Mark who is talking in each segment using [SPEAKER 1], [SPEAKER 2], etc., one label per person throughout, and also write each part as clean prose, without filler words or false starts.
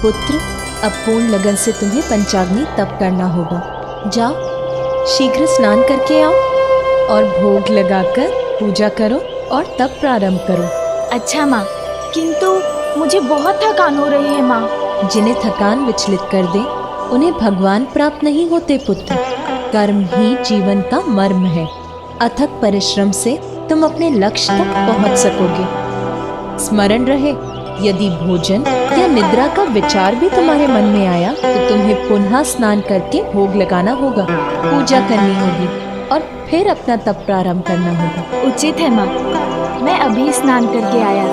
[SPEAKER 1] पुत्र, अब पूर्ण लगन से तुम्हें पंचाग्नि तप करना होगा। जाओ, शीघ्र स्नान करके आओ और भोग लगाकर पूजा करो और तप प्रारंभ करो।
[SPEAKER 2] अच्छा माँ, किंतु मुझे बहुत थकान हो रही है माँ।
[SPEAKER 1] जिन्हें थकान विचलित कर दे उन्हें भगवान प्राप्त नहीं होते पुत्र। कर्म ही जीवन का मर्म है। अथक परिश्रम से तुम अपने लक्ष्य तक पहुंच सकोगे। स्मरण रहे, यदि भोजन या निद्रा का विचार भी तुम्हारे मन में आया तो तुम्हें पुनः स्नान करके भोग लगाना होगा, पूजा करनी होगी और फिर अपना तप प्रारंभ करना होगा।
[SPEAKER 2] उचित है माँ, मैं अभी स्नान करके आया।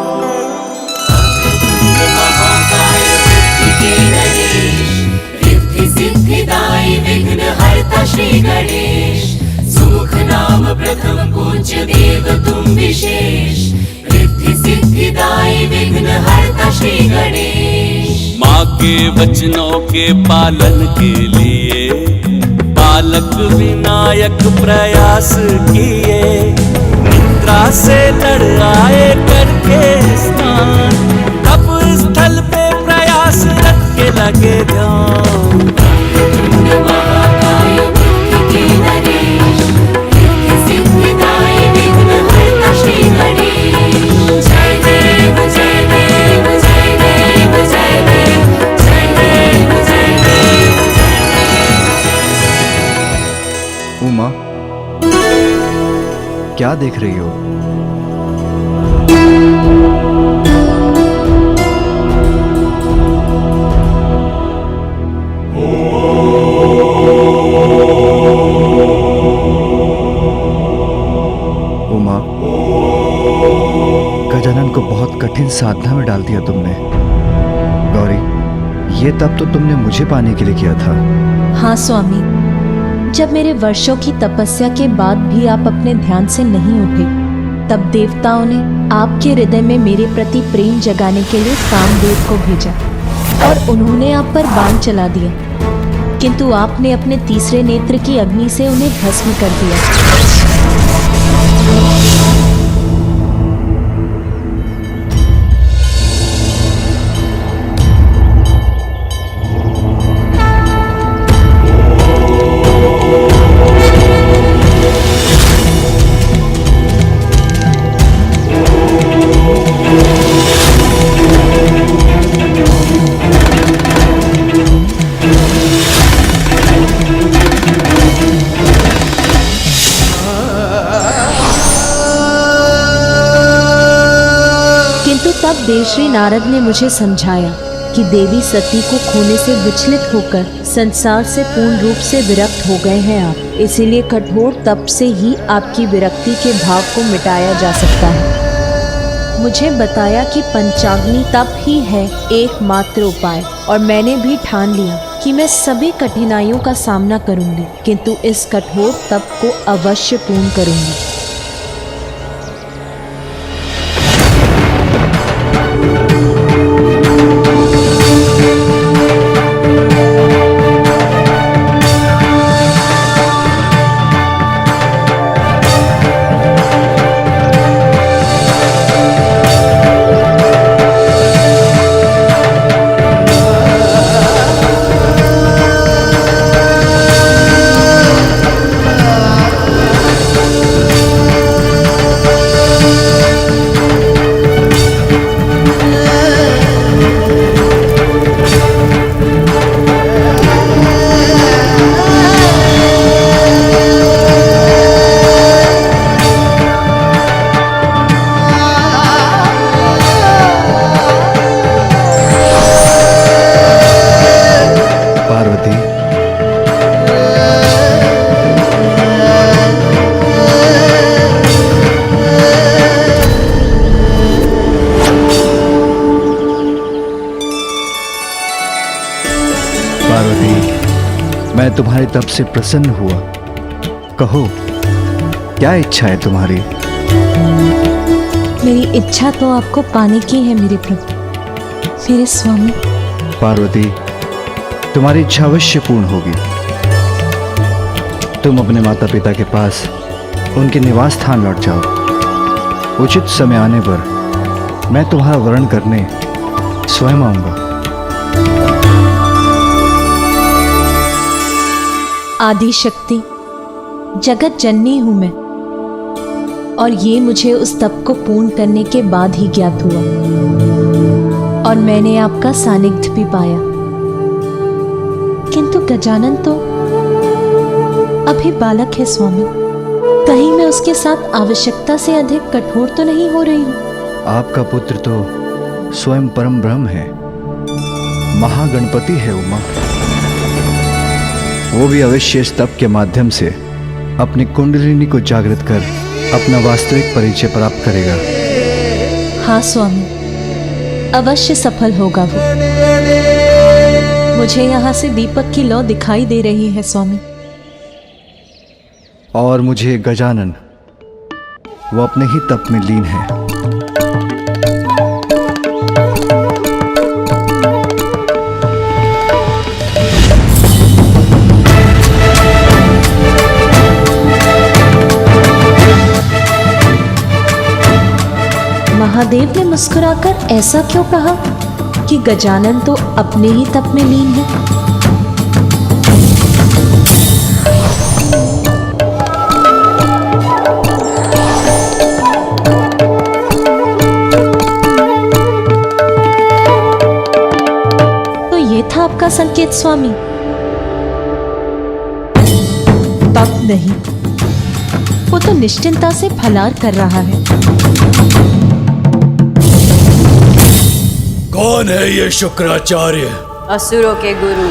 [SPEAKER 3] सिद्धिदायी विघ्नहर्ता श्री गणेश, सुमुख नाम प्रथम पूज्य देव तुम विशेष। रिद्धि सिद्धिदायी विघ्नहर्ता श्री गणेश।
[SPEAKER 4] माँ के वचनों के पालन के लिए बालक विनायक प्रयास किए। निद्रा से लड़ आए करके स्नान, तप स्थल पे प्रयास रख के लगे ध्यान।
[SPEAKER 5] उमा, क्या देख रही हो? उमा, गजानन को बहुत कठिन साधना में डाल दिया तुमने। गौरी, ये तप तो तुमने मुझे पाने के लिए किया था।
[SPEAKER 1] हाँ स्वामी, जब मेरे वर्षों की तपस्या के बाद भी आप अपने ध्यान से नहीं उठे, तब देवताओं ने आपके हृदय में मेरे प्रति प्रेम जगाने के लिए कामदेव को भेजा और उन्होंने आप पर बाण चला दिया, किंतु आपने अपने तीसरे नेत्र की अग्नि से उन्हें भस्म कर दिया। तब देवश्री नारद ने मुझे समझाया कि देवी सती को खोने से विचलित होकर संसार से पूर्ण रूप से विरक्त हो गए हैं आप, इसीलिए कठोर तप से ही आपकी विरक्ति के भाव को मिटाया जा सकता है। मुझे बताया कि पंचाग्नि तप ही है एकमात्र उपाय, और मैंने भी ठान लिया कि मैं सभी कठिनाइयों का सामना करूंगी, किंतु इस कठोर तप को अवश्य पूर्ण करूंगी।
[SPEAKER 5] मैं तुम्हारे तप से प्रसन्न हुआ। कहो, क्या इच्छा है तुम्हारी?
[SPEAKER 1] मेरी इच्छा तो आपको पाने की है मेरे प्रभु, मेरे स्वामी।
[SPEAKER 5] पार्वती, तुम्हारी इच्छा अवश्य पूर्ण होगी। तुम अपने माता पिता के पास उनके निवास स्थान लौट जाओ। उचित समय आने पर मैं तुम्हारा वरण करने स्वयं आऊंगा।
[SPEAKER 1] आदि शक्ति जगत जननी हूं मैं, और ये मुझे उस तप को पूर्ण करने के बाद ही ज्ञात हुआ, और मैंने आपका सानिध्य भी पाया। किंतु गजानन तो अभी बालक है स्वामी, कहीं मैं उसके साथ आवश्यकता से अधिक कठोर तो नहीं हो रही हूं?
[SPEAKER 5] आपका पुत्र तो स्वयं परम ब्रह्म है, महागणपति है उमा। वो भी अवश्य इस तप के माध्यम से अपनी कुंडलिनी को जागृत कर अपना वास्तविक परिचय प्राप्त करेगा।
[SPEAKER 1] हाँ स्वामी, अवश्य सफल होगा वो। मुझे यहाँ से दीपक की लौ दिखाई दे रही है स्वामी।
[SPEAKER 5] और मुझे गजानन, वो अपने ही तप में लीन है।
[SPEAKER 1] महादेव ने मुस्कुराकर ऐसा क्यों कहा कि गजानन तो अपने ही तप में लीन है? तो ये था आपका संकेत स्वामी? तप नहीं, वो तो निश्चिंता से फलार कर रहा है।
[SPEAKER 6] कौन है ये शुक्राचार्य?
[SPEAKER 7] असुरों के गुरु,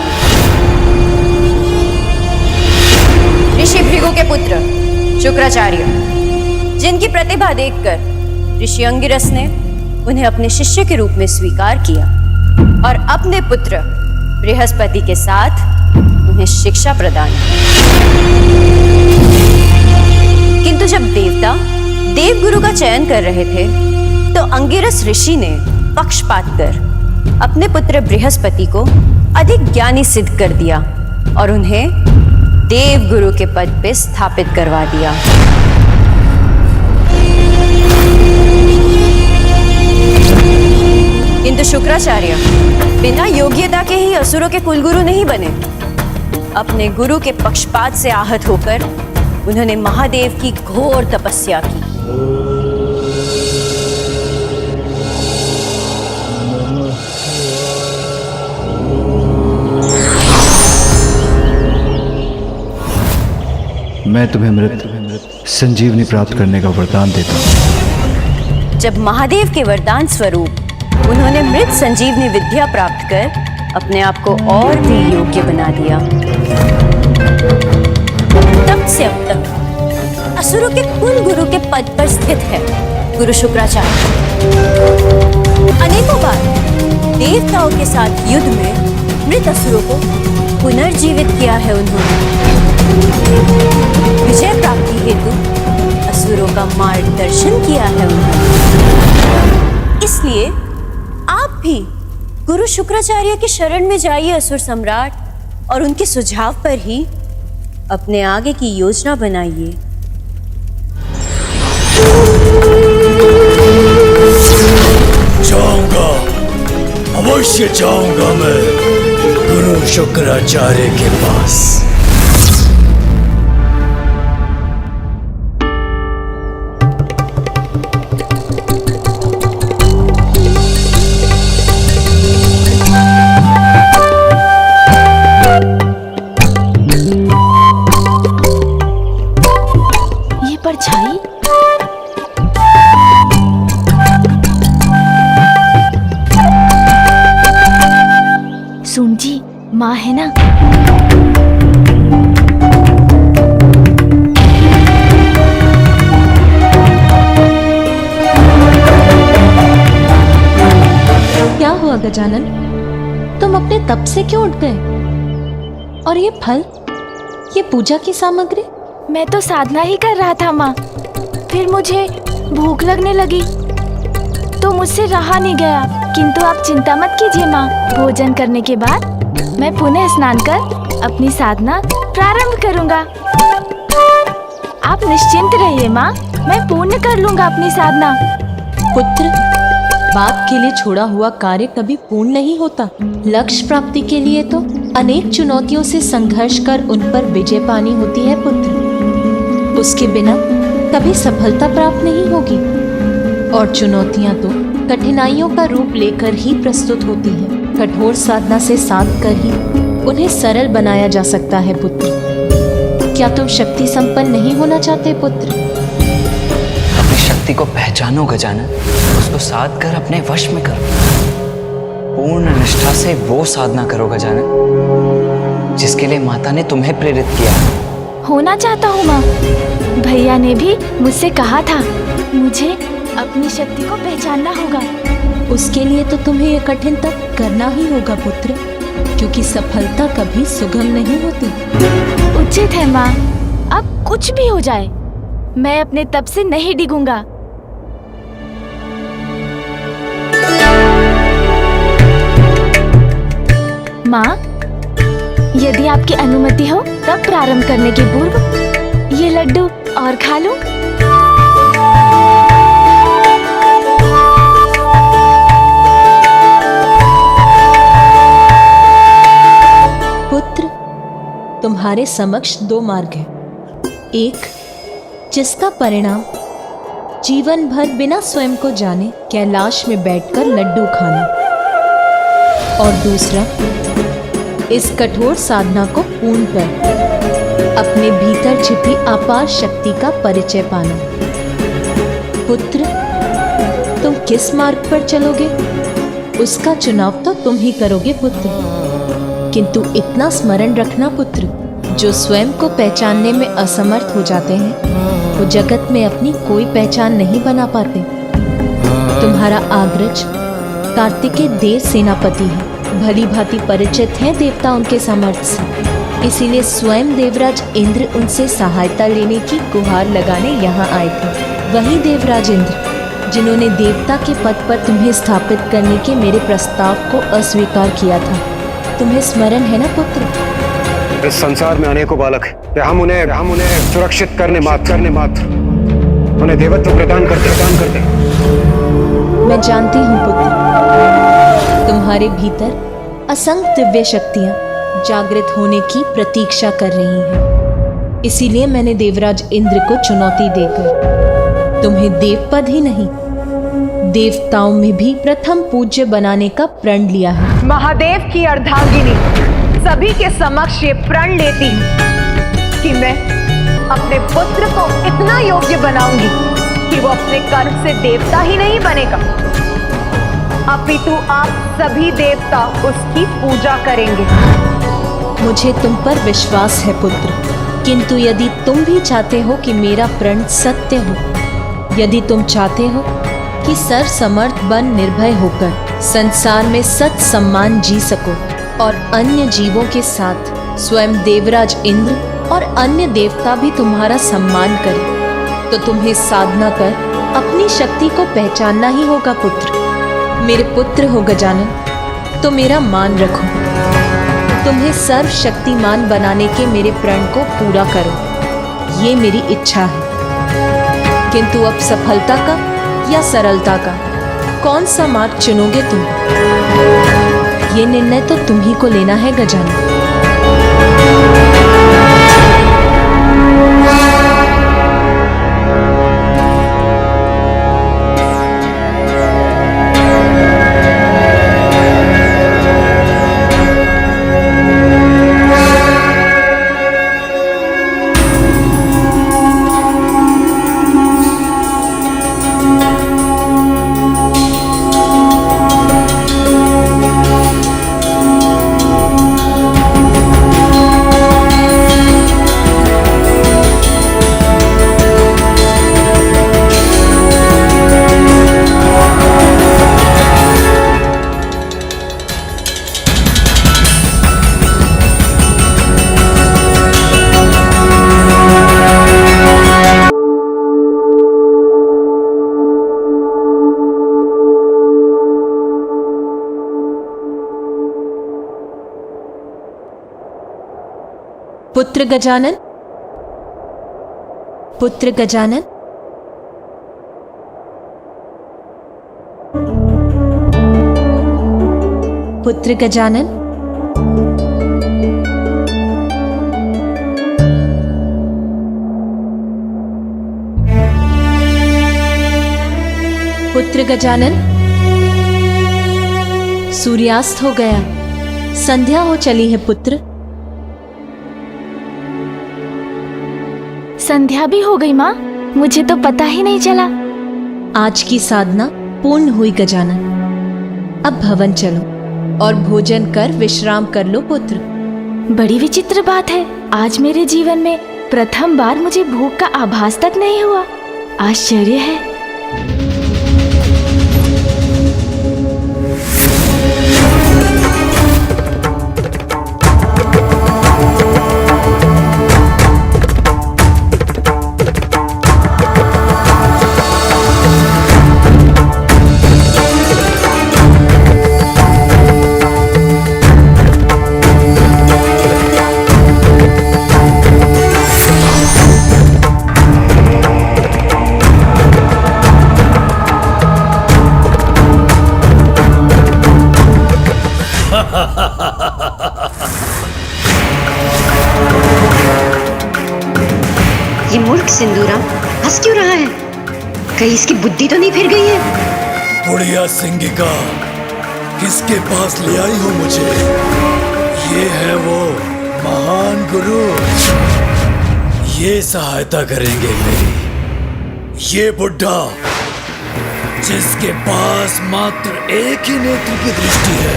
[SPEAKER 7] ऋषि भृगु के पुत्र शुक्राचार्य, जिनकी प्रतिभा देखकर ऋषि अंगिरस ने उन्हें अपने शिष्य के रूप में स्वीकार किया और अपने पुत्र बृहस्पति के साथ उन्हें शिक्षा प्रदान की। किंतु जब देवता देवगुरु का चयन कर रहे थे तो अंगिरस ऋषि ने पक्षपात कर अपने पुत्र बृहस्पति को अधिक ज्ञानी सिद्ध कर दिया और उन्हें देवगुरु के पद पे स्थापित करवा दिया। किंतु शुक्राचार्य बिना योग्यता के ही असुरों के कुलगुरु नहीं बने। अपने गुरु के पक्षपात से आहत होकर उन्होंने महादेव की घोर तपस्या की।
[SPEAKER 5] मैं तुम्हें मृत संजीवनी प्राप्त करने का वरदान देता हूँ।
[SPEAKER 7] जब महादेव के वरदान स्वरूप उन्होंने मृत संजीवनी विद्या प्राप्त कर अपने आप को और भी योग्य बना दिया, तब से अब तक असुरों के कुल गुरु के पद पर स्थित है गुरु शुक्राचार्य। अनेकों बार देवताओं के साथ युद्ध में मृत असुरों को पुनर्जीवित किया है उन्होंने। विजय प्राप्ति हेतु असुरों का मार्गदर्शन किया है उन्होंने। इसलिए आप भी गुरु शुक्राचार्य की शरण में जाइए असुर सम्राट, और उनके सुझाव पर ही अपने आगे की योजना बनाइए।
[SPEAKER 6] जाऊंगा, अवश्य जाऊंगा मैं गुरु शुक्राचार्य के पास।
[SPEAKER 2] ये परछाई सुन जी, माँ है ना?
[SPEAKER 1] क्या हुआ गजानन, तुम अपने तप से क्यों उठ गए? और ये फल, ये पूजा की सामग्री?
[SPEAKER 2] मैं तो साधना ही कर रहा था माँ, फिर मुझे भूख लगने लगी तो मुझसे रहा नहीं गया। किंतु आप चिंता मत कीजिए माँ, भोजन करने के बाद मैं पुनः स्नान कर अपनी साधना प्रारंभ करूँगा। आप निश्चिंत रहिए माँ, मैं पूर्ण कर लूँगा अपनी साधना।
[SPEAKER 1] पुत्र, बाप के लिए छोड़ा हुआ कार्य कभी पूर्ण नहीं होता। लक्ष्य प्राप्ति के लिए तो अनेक चुनौतियों से संघर्ष कर उन पर विजय पानी होती है पुत्र। उसके बिना कभी सफलता प्राप्त नहीं होगी। और चुनौतियां तो कठिनाइयों का रूप लेकर ही प्रस्तुत होती हैं। कठोर साधना से साध कर ही उन्हें सरल बनाया जा सकता है पुत्र। क्या तुम शक्ति संपन्न नहीं होना चाहते पुत्र?
[SPEAKER 8] अपनी शक्ति को पहचानो गजानन, उसको साध कर अपने वश में करो। पूर्ण निष्ठा से वो साधना करो गजानन जिसके लिए माता ने तुम्हें प्रेरित किया।
[SPEAKER 2] होना चाहता हूँ माँ। भैया ने भी मुझसे कहा था मुझे अपनी शक्ति को पहचानना होगा।
[SPEAKER 1] उसके लिए तो तुम्हें यह कठिन तप करना ही होगा पुत्र, क्योंकि सफलता कभी सुगम नहीं होती।
[SPEAKER 2] उचित है माँ, अब कुछ भी हो जाए मैं अपने तप से नहीं डिगूंगा। माँ, यदि आपकी अनुमति हो तब प्रारंभ करने के पूर्व ये लड्डू और खा लूं।
[SPEAKER 1] पुत्र, तुम्हारे समक्ष दो मार्ग हैं। एक जिसका परिणाम जीवन भर बिना स्वयं को जाने कैलाश में बैठकर लड्डू खाना, और दूसरा इस कठोर साधना को पूर्ण कर अपने भीतर छिपी अपार शक्ति का परिचय पाना। पुत्र, तुम किस मार्ग पर चलोगे उसका चुनाव तो तुम ही करोगे पुत्र। किंतु इतना स्मरण रखना पुत्र, जो स्वयं को पहचानने में असमर्थ हो जाते हैं वो जगत में अपनी कोई पहचान नहीं बना पाते। तुम्हारा अग्रज कार्तिकेय देव सेनापति है, भली भांति परिचित हैं देवता उनके सामर्थ्य से। इसीलिए स्वयं देवराज इंद्र उनसे सहायता लेने की गुहार लगाने यहाँ आए थे। वही देवराज इंद्र जिन्होंने देवता के पद पर तुम्हें स्थापित करने के मेरे प्रस्ताव को अस्वीकार किया था। तुम्हें स्मरण है ना पुत्र?
[SPEAKER 9] इस संसार में अनेकों बालक हैं। हम उन्हें सुरक्षित करने मात्र उन्हें देवत्व प्रदान करते।
[SPEAKER 1] मैं जानती हूँ पुत्र, तुम्हारे भीतर असंख्य दिव्य शक्तियां जागृत होने की प्रतीक्षा कर रही हैं। इसीलिए मैंने देवराज इंद्र को चुनौती देकर तुम्हें देवपद ही नहीं देवताओं में भी प्रथम पूज्य बनाने का प्रण लिया है।
[SPEAKER 10] महादेव की अर्धांगिनी सभी के समक्ष ये प्रण लेती कि मैं अपने पुत्र को इतना योग्य बनाऊंगी कि वो अपने कर्म से देवता ही नहीं बनेगा, अपितु आप सभी देवता उसकी पूजा करेंगे।
[SPEAKER 1] मुझे तुम पर विश्वास है पुत्र, किंतु यदि तुम भी चाहते हो कि मेरा प्रण सत्य हो, यदि तुम चाहते हो कि सर्व समर्थ बन निर्भय होकर संसार में सत सम्मान जी सको और अन्य जीवों के साथ स्वयं देवराज इंद्र और अन्य देवता भी तुम्हारा सम्मान करें, तो तुम्हें साधना कर अपनी शक्ति को पहचानना ही होगा पुत्र। मेरे पुत्र हो गजानन, तो मेरा मान रखो। तुम्हें सर्वशक्तिमान बनाने के मेरे प्रण को पूरा करो, ये मेरी इच्छा है। किंतु अब सफलता का या सरलता का कौन सा मार्ग चुनोगे तुम? ये निर्णय तो तुम ही को लेना है गजानन। पुत्र गजानन, पुत्र गजानन, पुत्र गजानन, पुत्र गजानन, सूर्यास्त हो गया, संध्या हो चली है पुत्र।
[SPEAKER 2] संध्या भी हो गई माँ, मुझे तो पता ही नहीं चला।
[SPEAKER 1] आज की साधना पूर्ण हुई गजानन। अब भवन चलो और भोजन कर विश्राम कर लो पुत्र।
[SPEAKER 2] बड़ी विचित्र बात है, आज मेरे जीवन में प्रथम बार मुझे भूख का आभास तक नहीं हुआ। आश्चर्य है।
[SPEAKER 7] ये मूर्ख सिंदूरा हंस क्यों रहा है? कहीं इसकी बुद्धि तो नहीं फिर गई है?
[SPEAKER 6] बुढ़िया सिंगिका, किसके पास ले आई हो मुझे? ये है वो महान गुरु, ये सहायता करेंगे मेरी। ये बुढ़ा जिसके पास मात्र एक ही नेत्र की दृष्टि है,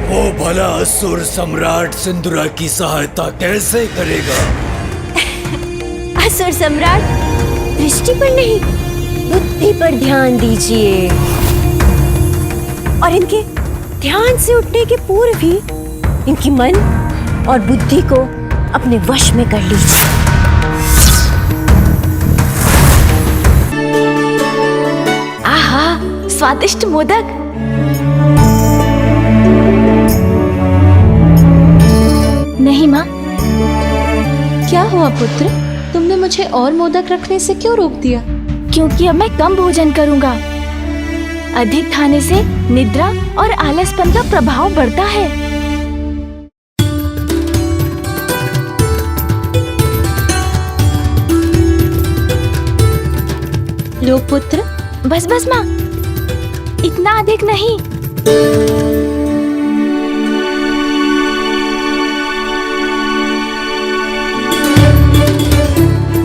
[SPEAKER 6] वो भला असुर सम्राट सिंदूरा की सहायता कैसे करेगा?
[SPEAKER 7] असुर सम्राट दृष्टि पर नहीं, बुद्धि पर ध्यान दीजिए और इनके ध्यान से उठने के पूर्व ही इनकी मन और बुद्धि को अपने वश में कर लीजिए।
[SPEAKER 2] आहा, स्वादिष्ट मोदक। नहीं माँ।
[SPEAKER 1] क्या हुआ पुत्र, तुमने मुझे और मोदक रखने से क्यों रोक दिया?
[SPEAKER 2] क्योंकि अब मैं कम भोजन करूंगा। अधिक खाने से निद्रा और आलसपन का प्रभाव बढ़ता है।
[SPEAKER 1] लो पुत्र।
[SPEAKER 2] बस बस माँ, इतना अधिक नहीं।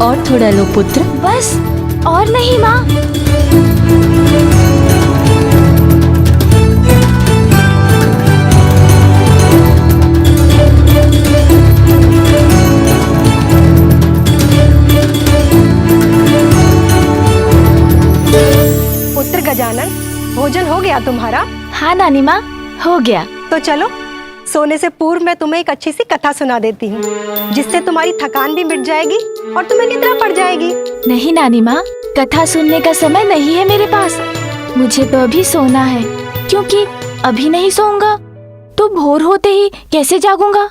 [SPEAKER 1] और थोड़ा लो पुत्र।
[SPEAKER 2] बस, और नहीं माँ।
[SPEAKER 10] पुत्र गजानन, भोजन हो गया तुम्हारा?
[SPEAKER 2] हाँ नानी माँ, हो गया।
[SPEAKER 10] तो चलो, सोने से पूर्व मैं तुम्हें एक अच्छी सी कथा सुना देती हूँ, जिससे तुम्हारी थकान भी मिट जाएगी और तुम्हें निद्रा पड़ जाएगी।
[SPEAKER 2] नहीं नानी माँ, कथा सुनने का समय नहीं है मेरे पास। मुझे तो अभी सोना है, क्योंकि अभी नहीं सोऊंगा तो भोर होते ही कैसे जागूंगा।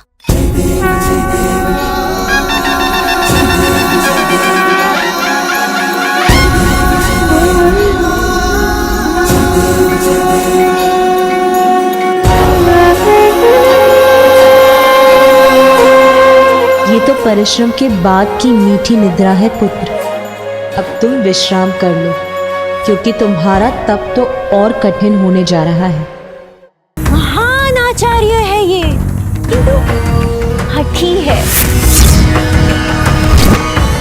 [SPEAKER 1] ये तो परिश्रम के बाद की मीठी निद्रा है पुत्र। अब तुम विश्राम कर लो, क्योंकि तुम्हारा तप तो और कठिन होने जा रहा है।
[SPEAKER 7] महान आचार्य है ये, किंतु हठी है।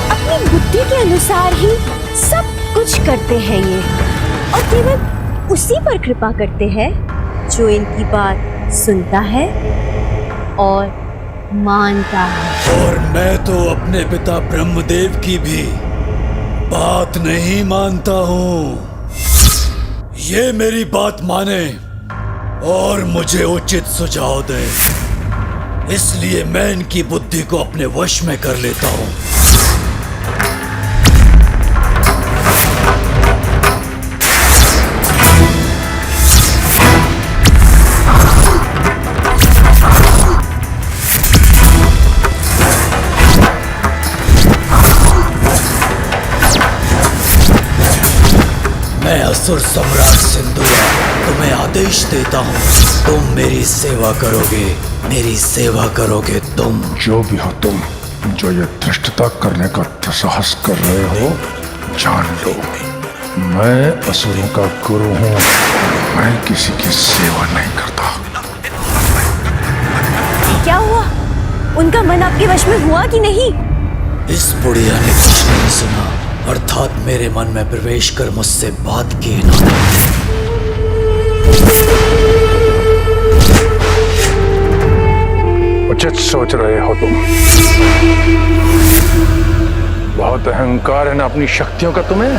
[SPEAKER 7] अपनी बुद्धि के अनुसार ही सब कुछ करते हैं ये, और केवल उसी पर कृपा करते हैं जो इनकी बात सुनता है और मानता है।
[SPEAKER 6] और मैं तो अपने पिता ब्रह्मदेव की भी बात नहीं मानता हूँ। ये मेरी बात माने और मुझे उचित सुझाव दे, इसलिए मैं इनकी बुद्धि को अपने वश में कर लेता हूँ। मैं असुर सम्राट सिंदूरा तुम्हें आदेश देता हूँ, तुम मेरी सेवा करोगे, मेरी सेवा करोगे तुम।
[SPEAKER 11] जो भी हो तुम, जो ये धृष्टता करने का दुस्साहस कर रहे हो, जान लो मैं असुरों का गुरु हूं, मैं किसी की सेवा नहीं करता।
[SPEAKER 7] क्या हुआ? उनका मन आपके वश में हुआ कि नहीं?
[SPEAKER 6] इस बुढ़िया ने कुछ नहीं सुना, अर्थात मेरे मन में प्रवेश कर मुझसे बात की इन्होंने।
[SPEAKER 11] उचित सोच रहे हो तुम। बहुत अहंकार है ना अपनी शक्तियों का तुम्हें।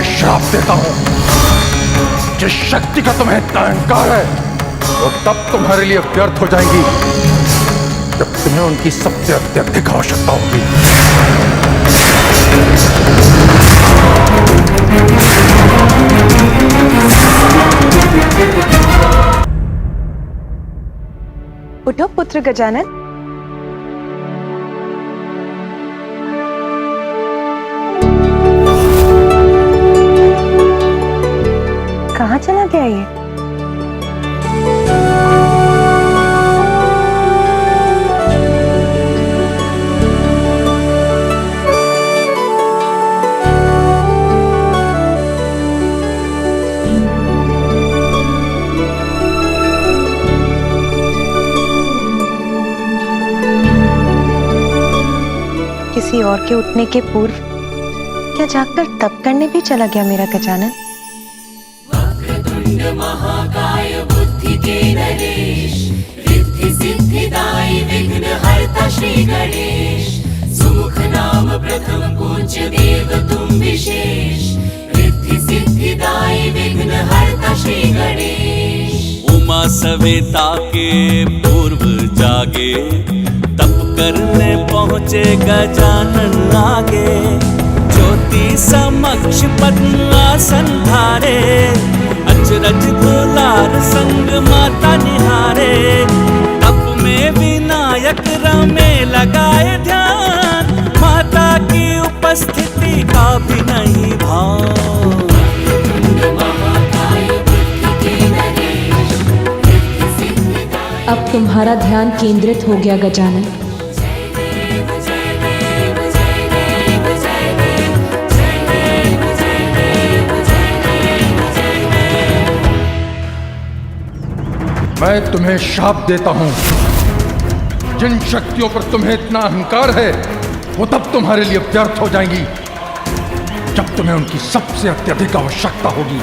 [SPEAKER 11] श्राप देता हूं, जिस शक्ति का तुम्हें इतना अहंकार है वो तब तुम्हारे लिए व्यर्थ हो जाएंगी जब तुम्हें उनकी सबसे अत्यधिक आवश्यकता होगी।
[SPEAKER 10] उठो पुत्र गजानन। कहाँ चला गया ये? किसी और के उठने के पूर्व क्या जागकर तप करने भी चला गया मेरा गजानन?
[SPEAKER 3] महाकाय बुद्धि के नरेश, रिद्धि सिद्धिदायी विघ्न हरता श्री गणेश। सुमुख नाम प्रथम पूज्य देव तुम विशेष, रिद्धि सिद्धिदायी विघ्न हरता श्री गणेश।
[SPEAKER 4] उमा सवेता के पूर्व जागे, तप करने पहुँचे गजानन आगे। ज्योति समक्ष पद्मासन धारे, अचरज दुलार संग माता निहारे। तप में विनायक रमे लगाए ध्यान, माता की उपस्थिति का भी नहीं भान।
[SPEAKER 1] अब तुम्हारा ध्यान केंद्रित हो गया गजानन।
[SPEAKER 11] मैं तुम्हें शाप देता हूं, जिन शक्तियों पर तुम्हें इतना अहंकार है वो तब तुम्हारे लिए व्यर्थ हो जाएंगी जब तुम्हें उनकी सबसे अत्यधिक आवश्यकता होगी।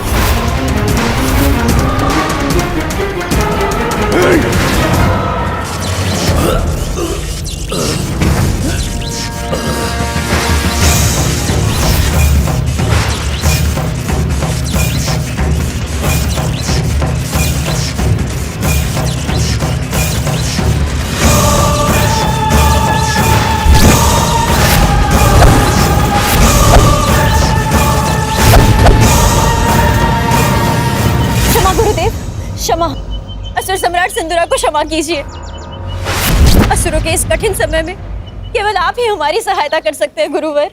[SPEAKER 7] क्षमा, असुर सम्राट सिंदूरा को क्षमा कीजिए। असुरों के इस कठिन समय में केवल आप ही हमारी सहायता कर सकते हैं गुरुवर।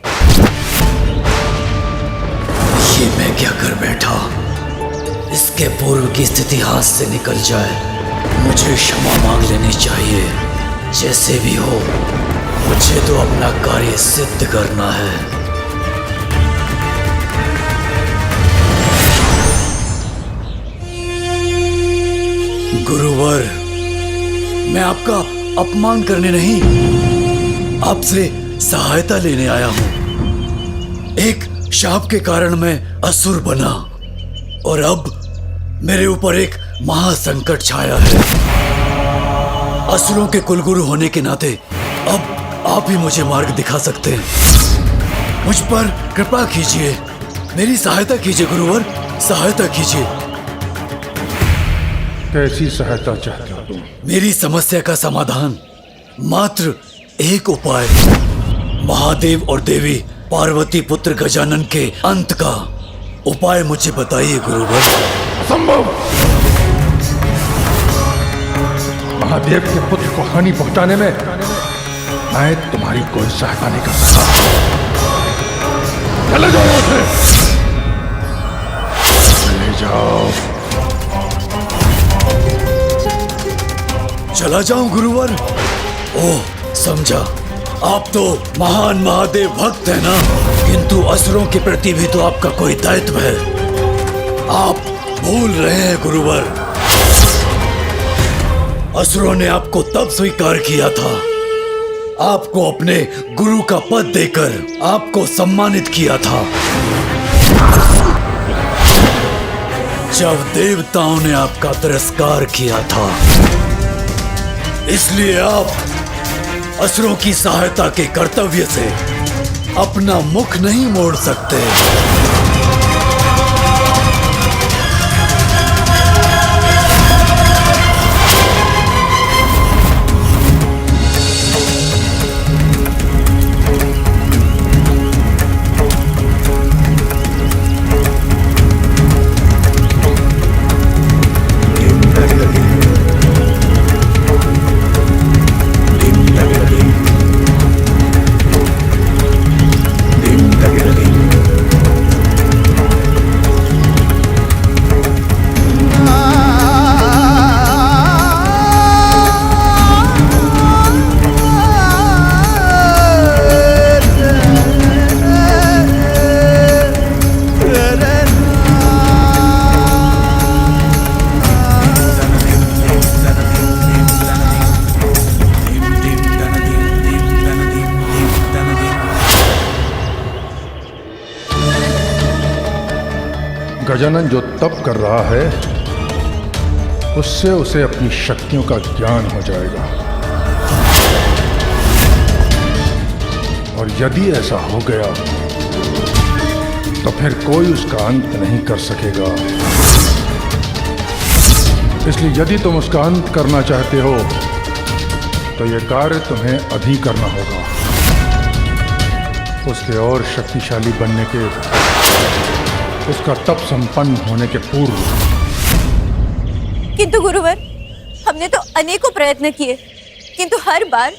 [SPEAKER 6] ये मैं क्या कर बैठा? इसके पूर्व की स्थिति हाथ से निकल जाए मुझे क्षमा मांग लेनी चाहिए। जैसे भी हो मुझे तो अपना कार्य सिद्ध करना है। गुरुवर, मैं आपका अपमान करने नहीं, आपसे सहायता लेने आया हूं। एक शाप के कारण मैं असुर बना और अब मेरे ऊपर एक महासंकट छाया है। असुरों के कुलगुरु होने के नाते अब आप ही मुझे मार्ग दिखा सकते हैं। मुझ पर कृपा कीजिए, मेरी सहायता कीजिए गुरुवर, सहायता कीजिए।
[SPEAKER 11] कैसी सहायता चाहते हो तुम?
[SPEAKER 6] मेरी समस्या का समाधान, मात्र एक उपाय। महादेव और देवी पार्वती पुत्र गजानन के अंत का उपाय मुझे बताइए गुरुवर।
[SPEAKER 11] असंभव! महादेव के पुत्र को हानि पहुंचाने में मैं तुम्हारी कोई सहायता नहीं कर सकता। चले जाओ यहाँ से, चले जाओ।
[SPEAKER 6] चला जाऊं गुरुवर? ओह, समझा। आप तो महान महादेव भक्त है ना, किंतु असुरों के प्रति भी तो आपका कोई दायित्व है। आप भूल रहे हैं गुरुवर। असुरों ने आपको तब स्वीकार किया था, आपको अपने गुरु का पद देकर आपको सम्मानित किया था, जब देवताओं ने आपका तिरस्कार किया था। इसलिए आप असुरों की सहायता के कर्तव्य से अपना मुख नहीं मोड़ सकते।
[SPEAKER 11] गजानन जो तप कर रहा है उससे उसे अपनी शक्तियों का ज्ञान हो जाएगा, और यदि ऐसा हो गया तो फिर कोई उसका अंत नहीं कर सकेगा। इसलिए यदि तुम उसका अंत करना चाहते हो तो यह कार्य तुम्हें अभी करना होगा, उसके और शक्तिशाली बनने के, उसका तप संपन्न होने के पूर्व।
[SPEAKER 7] किंतु गुरुवर, हमने तो अनेकों प्रयत्न किए, किंतु हर बार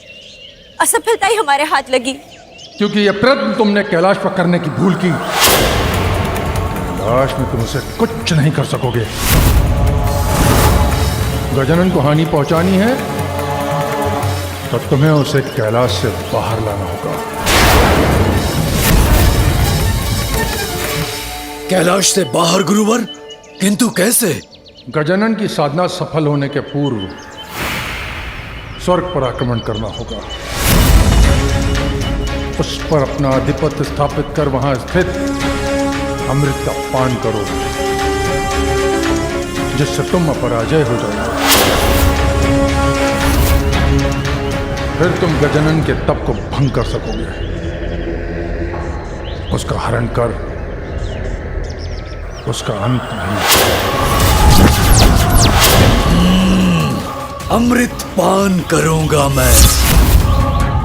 [SPEAKER 7] असफलता ही हमारे हाथ लगी।
[SPEAKER 11] क्योंकि यह प्रयत्न तुमने कैलाश पर करने की भूल की। कैलाश में तुम उसे कुछ नहीं कर सकोगे। गजानन को हानि पहुंचानी है तो तुम्हें उसे कैलाश से बाहर लाना होगा।
[SPEAKER 6] कैलाश से बाहर गुरुवर? किंतु कैसे?
[SPEAKER 11] गजानन की साधना सफल होने के पूर्व स्वर्ग पर आक्रमण करना होगा, उस पर अपना आधिपत्य स्थापित कर वहां स्थित अमृत का पान करो, जिससे तुम अपराजय हो जाओगे। फिर तुम गजानन के तप को भंग कर सकोगे, उसका हरण कर उसका अंत नहीं।
[SPEAKER 6] अमृत पान करूंगा मैं।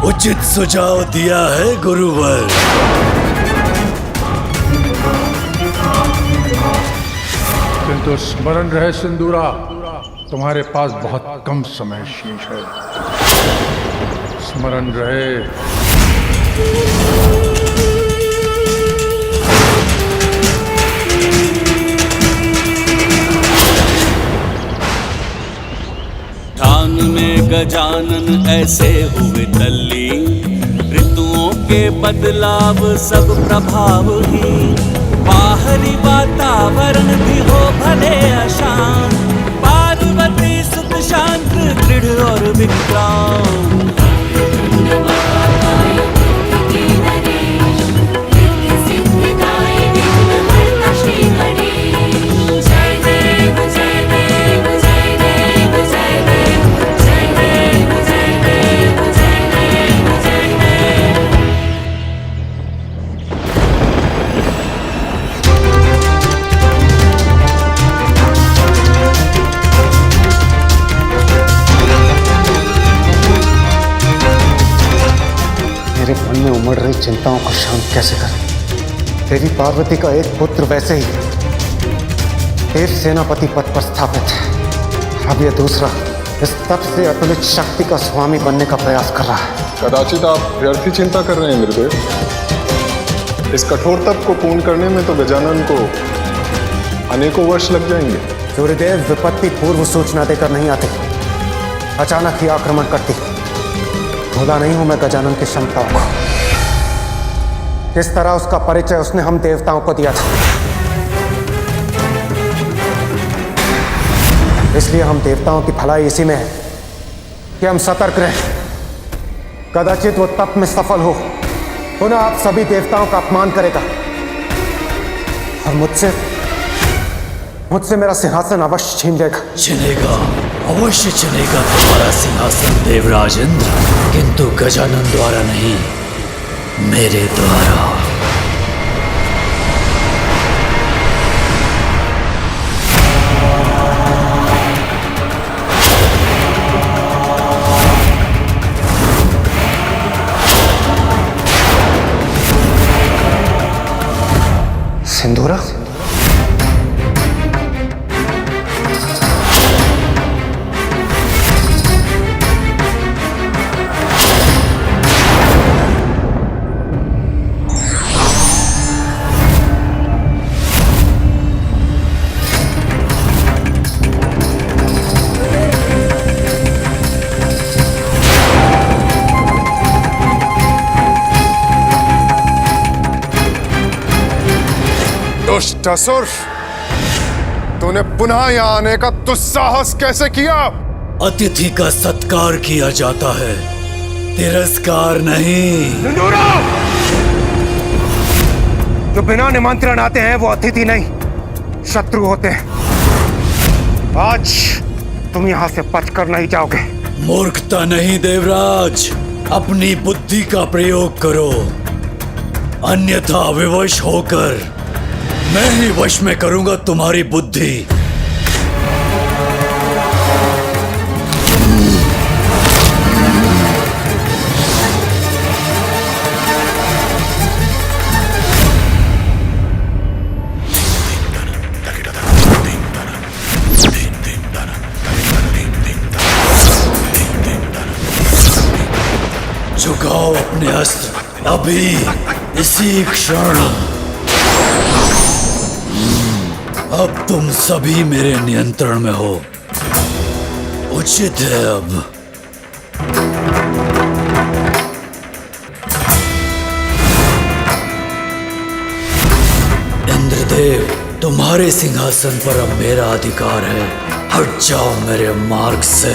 [SPEAKER 6] उचित सुझाव दिया है गुरुवर।
[SPEAKER 11] किंतु स्मरण रहे सिंदूरा, तुम्हारे पास बहुत कम समय शेष है। स्मरण रहे।
[SPEAKER 4] ध्यान में गजानन ऐसे हुए तल्लीन, ऋतुओं के बदलाव सब प्रभाव ही, बाहरी वातावरण भी हो भले अशांत, पार्वती सुख शांत दृढ़ और विक्रांत।
[SPEAKER 9] मेरे मन में उमड़ रही चिंताओं को शांत कैसे करें? तेरी पार्वती का एक पुत्र वैसे ही देव सेनापति पद पर स्थापित है, अब यह दूसरा इस तप से अतुलित शक्ति का स्वामी बनने का प्रयास कर रहा है।
[SPEAKER 12] कदाचित आप व्यर्थ ही चिंता कर रहे हैं गुरुदेव। इस कठोर तप को पूर्ण करने में तो गजानन को अनेकों वर्ष लग जाएंगे।
[SPEAKER 9] सूर्यदेव विपत्ति पूर्व सूचना देकर नहीं आते, अचानक ही आक्रमण करती। भूला नहीं हूं मैं गजानन की क्षमताओं को। किस तरह उसका परिचय उसने हम देवताओं को दिया था। इसलिए हम देवताओं की भलाई इसी में है कि हम सतर्क रहें। कदाचित वो तप में सफल हो, पुनः आप सभी देवताओं का अपमान करेगा और मुझसे मेरा सिंहासन अवश्य छीन लेगा।
[SPEAKER 6] छिनेगा, अवश्य छिनेगा तुम्हारा सिंहासन देवराज इंद्र, किंतु गजानन द्वारा नहीं, मेरे द्वारा।
[SPEAKER 9] सिंदूरा?
[SPEAKER 12] दुष्ट असुर, तूने पुनः यहाँ आने का दुस्साहस कैसे किया?
[SPEAKER 6] अतिथि का सत्कार किया जाता है, तिरस्कार नहीं।
[SPEAKER 9] जो बिना निमंत्रण आते हैं वो अतिथि नहीं, शत्रु होते हैं। आज तुम यहां से बचकर नहीं जाओगे।
[SPEAKER 6] मूर्खता नहीं देवराज, अपनी बुद्धि का प्रयोग करो, अन्यथा विवश होकर मैं ही वश में करूंगा तुम्हारी बुद्धि। झुकाओ अपने अस्त्र अभी, इसी क्षण। अब तुम सभी मेरे नियंत्रण में हो, उचित है अब। इंद्रदेव, तुम्हारे सिंहासन पर अब मेरा अधिकार है, हट जाओ मेरे मार्ग से।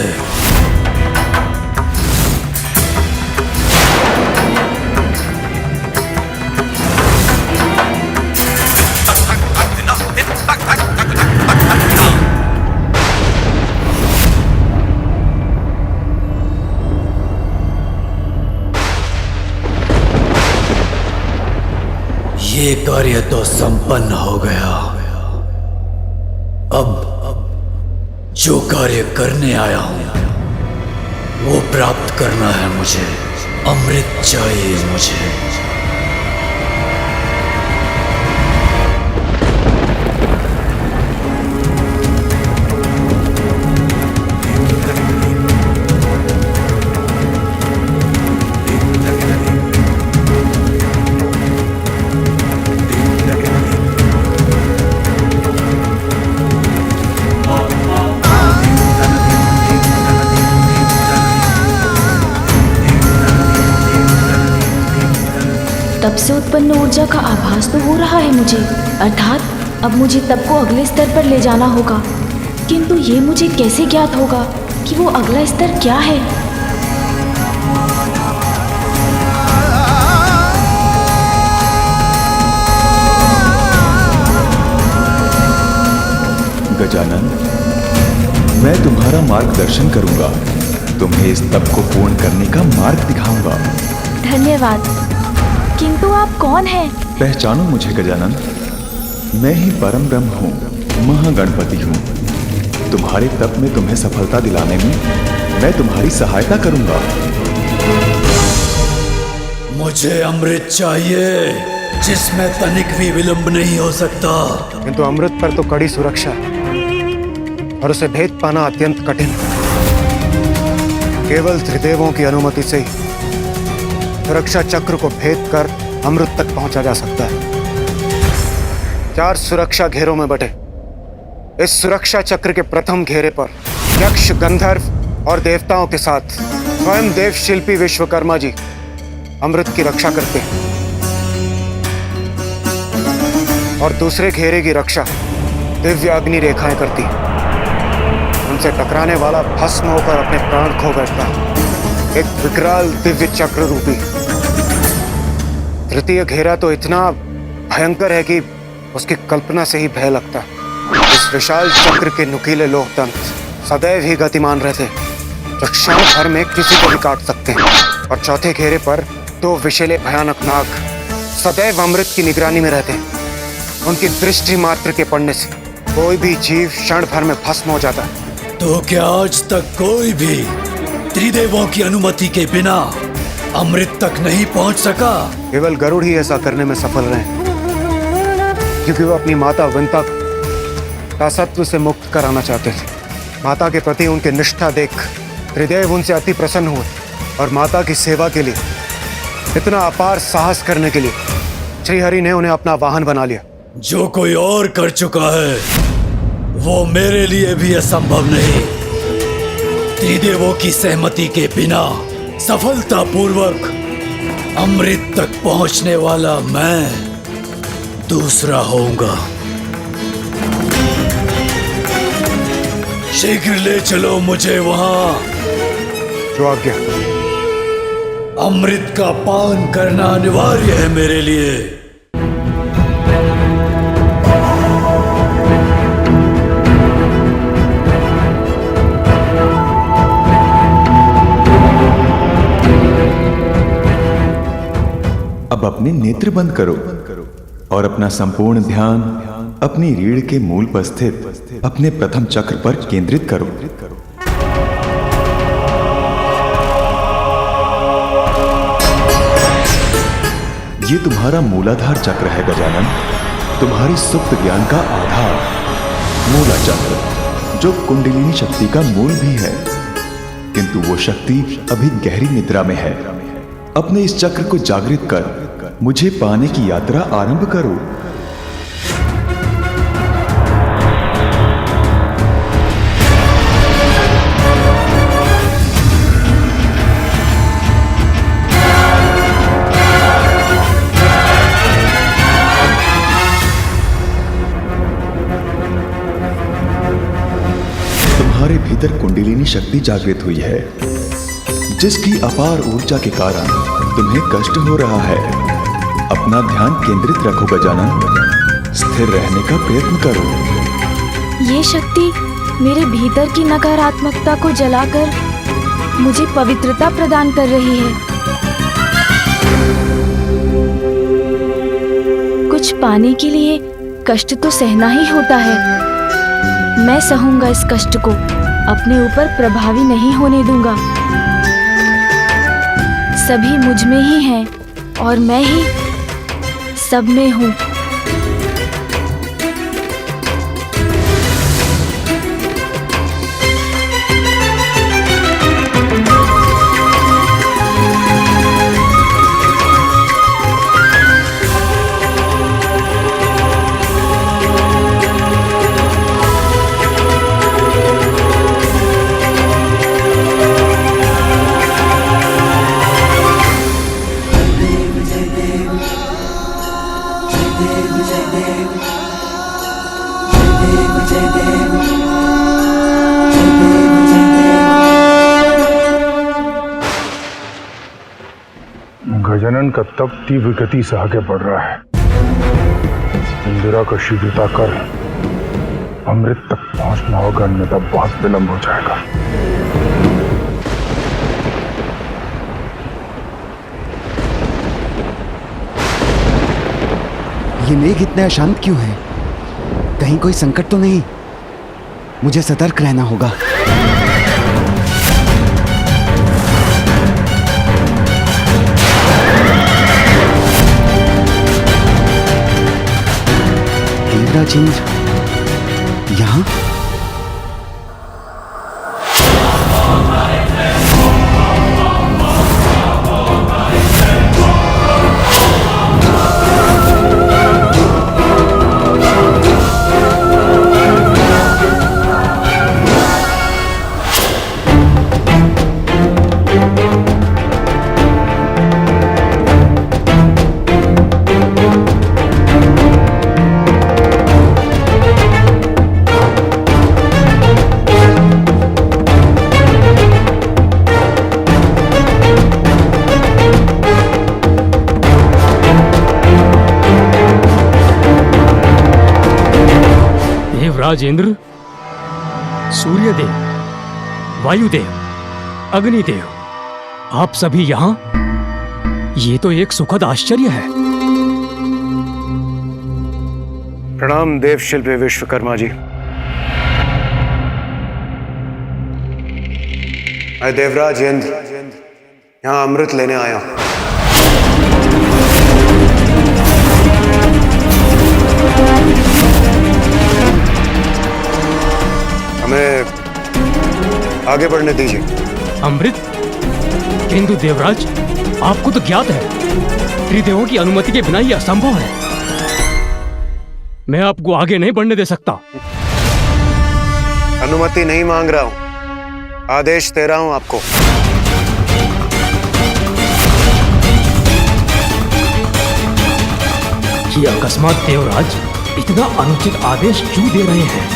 [SPEAKER 6] ये कार्य तो संपन्न हो गया। अब जो कार्य करने आया हूं वो प्राप्त करना है मुझे। अमृत चाहिए मुझे।
[SPEAKER 2] तप से उत्पन्न ऊर्जा का आभास तो हो रहा है मुझे, अर्थात अब मुझे तप को अगले स्तर पर ले जाना होगा। किंतु ये मुझे कैसे ज्ञात होगा कि वो अगला स्तर क्या है?
[SPEAKER 13] गजानन, मैं तुम्हारा मार्गदर्शन करूंगा, तुम्हें इस तप को पूर्ण करने का मार्ग दिखाऊंगा।
[SPEAKER 2] धन्यवाद। किंतु आप कौन हैं?
[SPEAKER 13] पहचानो मुझे गजानन, मैं ही परम ब्रह्म हूँ, महागणपति हूँ। तुम्हारे तप में तुम्हें सफलता दिलाने में मैं तुम्हारी सहायता करूंगा।
[SPEAKER 6] मुझे अमृत चाहिए, जिसमें तनिक भी विलंब नहीं हो सकता।
[SPEAKER 9] किंतु अमृत पर तो कड़ी सुरक्षा है और उसे भेद पाना अत्यंत कठिन। केवल त्रिदेवों की अनुमति से ही सुरक्षा चक्र को भेद कर अमृत तक पहुंचा जा सकता है। 4 सुरक्षा घेरों में बटे इस सुरक्षा चक्र के प्रथम घेरे पर यक्ष, गंधर्व और देवताओं के साथ स्वयं देव शिल्पी विश्वकर्मा जी अमृत की रक्षा करते हैं और दूसरे घेरे की रक्षा दिव्य अग्नि रेखाएं करती हैं। उनसे टकराने वाला भस्म होकर अपने प्राण खो बैठता है, एक विकराल दिव्य चक्र रूपी। तृतीय घेरा तो इतना भयंकर है कि उसकी कल्पना से ही भय लगता है। इस विशाल चक्र के नुकीले लोह तंत्र सदैव ही गतिमान रहते, जो क्षण भर में किसी को भी काट सकते हैं। और चौथे घेरे पर 2 विषैले भयानक नाग सदैव अमृत की निगरानी में रहते हैं। उनकी दृष्टि मात्र के पड़ने से कोई भी जीव क्षण भर में भस्म हो जाता है।
[SPEAKER 6] तो क्या आज तक कोई भी त्रिदेवों की अनुमति के बिना अमृत तक नहीं पहुंच सका?
[SPEAKER 9] केवल गरुड़ ही ऐसा करने में सफल रहे, क्योंकि वो अपनी माता विंता दासत्व से मुक्त कराना चाहते थे। माता के प्रति उनकी निष्ठा देख त्रिदेव उनसे अति प्रसन्न हुए और माता की सेवा के लिए इतना अपार साहस करने के लिए श्रीहरि ने उन्हें अपना वाहन बना लिया।
[SPEAKER 6] जो कोई और कर चुका है वो मेरे लिए भी असंभव नहीं। त्रिदेवों की सहमति के बिना सफलतापूर्वक अमृत तक पहुंचने वाला मैं दूसरा होऊंगा। शीघ्र ले चलो मुझे वहां।
[SPEAKER 9] जो आज्ञा।
[SPEAKER 6] अमृत का पान करना अनिवार्य है मेरे लिए।
[SPEAKER 13] अब अपने नेत्र बंद करो और अपना संपूर्ण ध्यान अपनी रीढ़ के मूल पर स्थित अपने प्रथम चक्र पर केंद्रित करो। ये तुम्हारा मूलाधार चक्र है गजानन, तुम्हारी सुप्त ज्ञान का आधार। मूला चक्र जो कुंडलिनी शक्ति का मूल भी है, किंतु वो शक्ति अभी गहरी निद्रा में है। अपने इस चक्र को जागृत कर मुझे पाने की यात्रा आरंभ करो। तुम्हारे भीतर कुंडलिनी शक्ति जागृत हुई है, जिसकी अपार ऊर्जा के कारण तुम्हें कष्ट हो रहा है। अपना ध्यान केंद्रित रखो गजानन, स्थिर रहने का प्रयत्न करो।
[SPEAKER 2] ये शक्ति मेरे भीतर की नकारात्मकता को जलाकर मुझे पवित्रता प्रदान कर रही है। कुछ पाने के लिए कष्ट तो सहना ही होता है। मैं सहूंगा इस कष्ट को, अपने ऊपर प्रभावी नहीं होने दूंगा। सभी मुझ में ही हैं और मैं ही सब में हूँ।
[SPEAKER 11] गजानन का तप तीव्र गति से आगे बढ़ रहा है। इंदिरा को शीघ्रता कर अमृत तक पहुंचना होगा, अन्यथा बहुत विलंब हो जाएगा।
[SPEAKER 5] ये मेघ इतना अशांत क्यों है? कहीं कोई संकट तो नहीं? मुझे सतर्क रहना होगा। इंद्राजिंद्र यहाँ?
[SPEAKER 14] राजेंद्र, सूर्यदेव, वायुदेव, अग्निदेव, आप सभी यहाँ? ये तो एक सुखद आश्चर्य है।
[SPEAKER 9] प्रणाम देव शिल्पी विश्वकर्मा जी। मैं देवराज इंद्र यहाँ अमृत लेने आया हूँ। हमें आगे बढ़ने दीजिए।
[SPEAKER 14] अमृत? किंतु देवराज, आपको तो ज्ञात है, त्रिदेवों की अनुमति के बिना यह असंभव है। मैं आपको आगे नहीं बढ़ने दे सकता।
[SPEAKER 9] अनुमति नहीं मांग रहा हूं, आदेश दे रहा हूं आपको।
[SPEAKER 14] ये अकस्मात देवराज इतना अनुचित आदेश क्यों दे रहे हैं?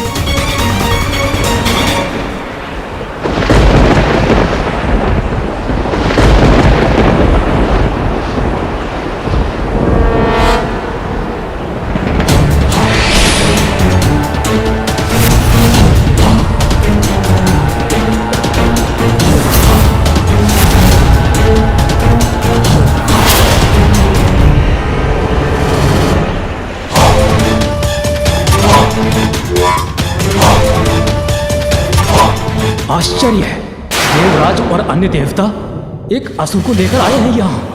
[SPEAKER 14] आश्चर्य है, देवराज और अन्य देवता एक असुर को लेकर आए हैं यहाँ।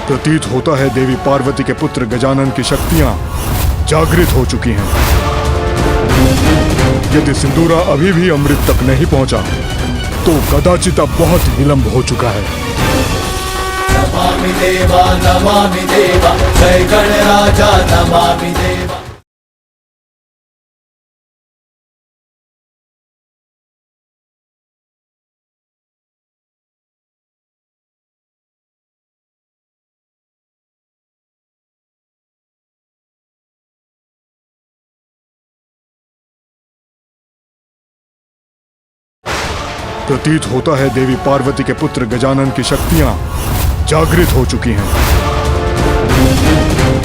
[SPEAKER 15] प्रतीत होता है देवी पार्वती के पुत्र गजानन की शक्तियां जागृत हो चुकी हैं। यदि सिंदूरा अभी भी अमृत तक नहीं पहुंचा तो कदाचित अब बहुत विलंब हो चुका है।
[SPEAKER 6] नमामि देवा जय गणराजा नमामि देवा।
[SPEAKER 15] प्रतीत होता है देवी पार्वती के पुत्र गजानन की शक्तियां जागृत हो चुकी हैं।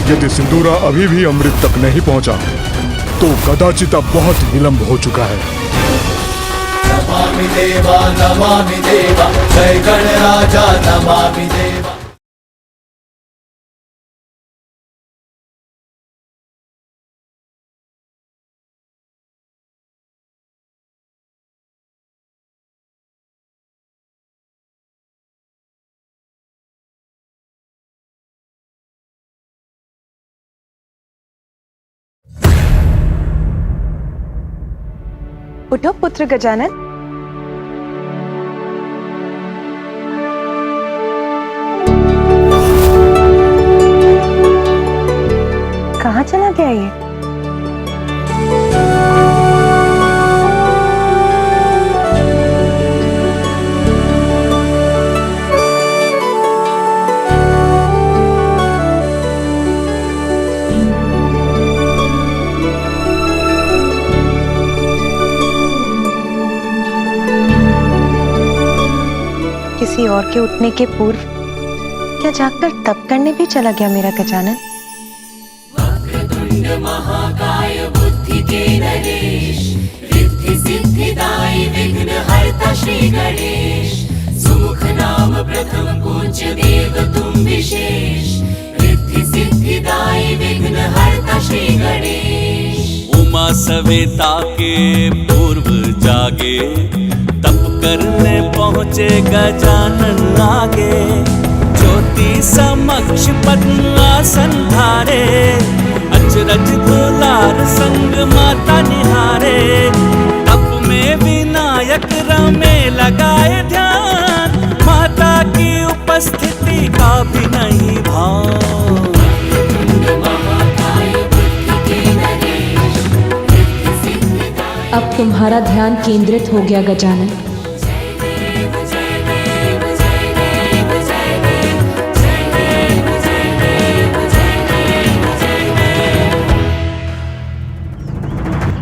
[SPEAKER 15] यदि सिंदूरा अभी भी अमृत तक नहीं पहुंचा तो कदाचित अब बहुत विलंब हो चुका है।
[SPEAKER 6] नमामि देवा जय गणराजा नमामि देवा।
[SPEAKER 10] उठो पुत्र गजानन। कहाँ चला गया ये? किसी और के उठने के पूर्व क्या जागकर तप करने भी चला गया मेरा गजानन?
[SPEAKER 3] वक्रतुंड महाकाय बुद्धि के नरेश, रिद्धि सिद्धिदायी विघ्न हरता श्री गणेश। मुख नाम प्रथम पूज्य देव तुम विशेष, रिद्धि सिद्धिदायी विघ्न हरता श्री गणेश।
[SPEAKER 4] उमा सवेता के पूर्व जागे, तप करने पहुँचे गजानन आगे। ज्योति समक्ष पद्मासन धारे, अचरज दुलार संग माता निहारे। तप में विनायक रमे लगाए ध्यान, माता की उपस्थिति का भी नहीं भान।
[SPEAKER 1] अब तुम्हारा ध्यान केंद्रित हो गया गजानन।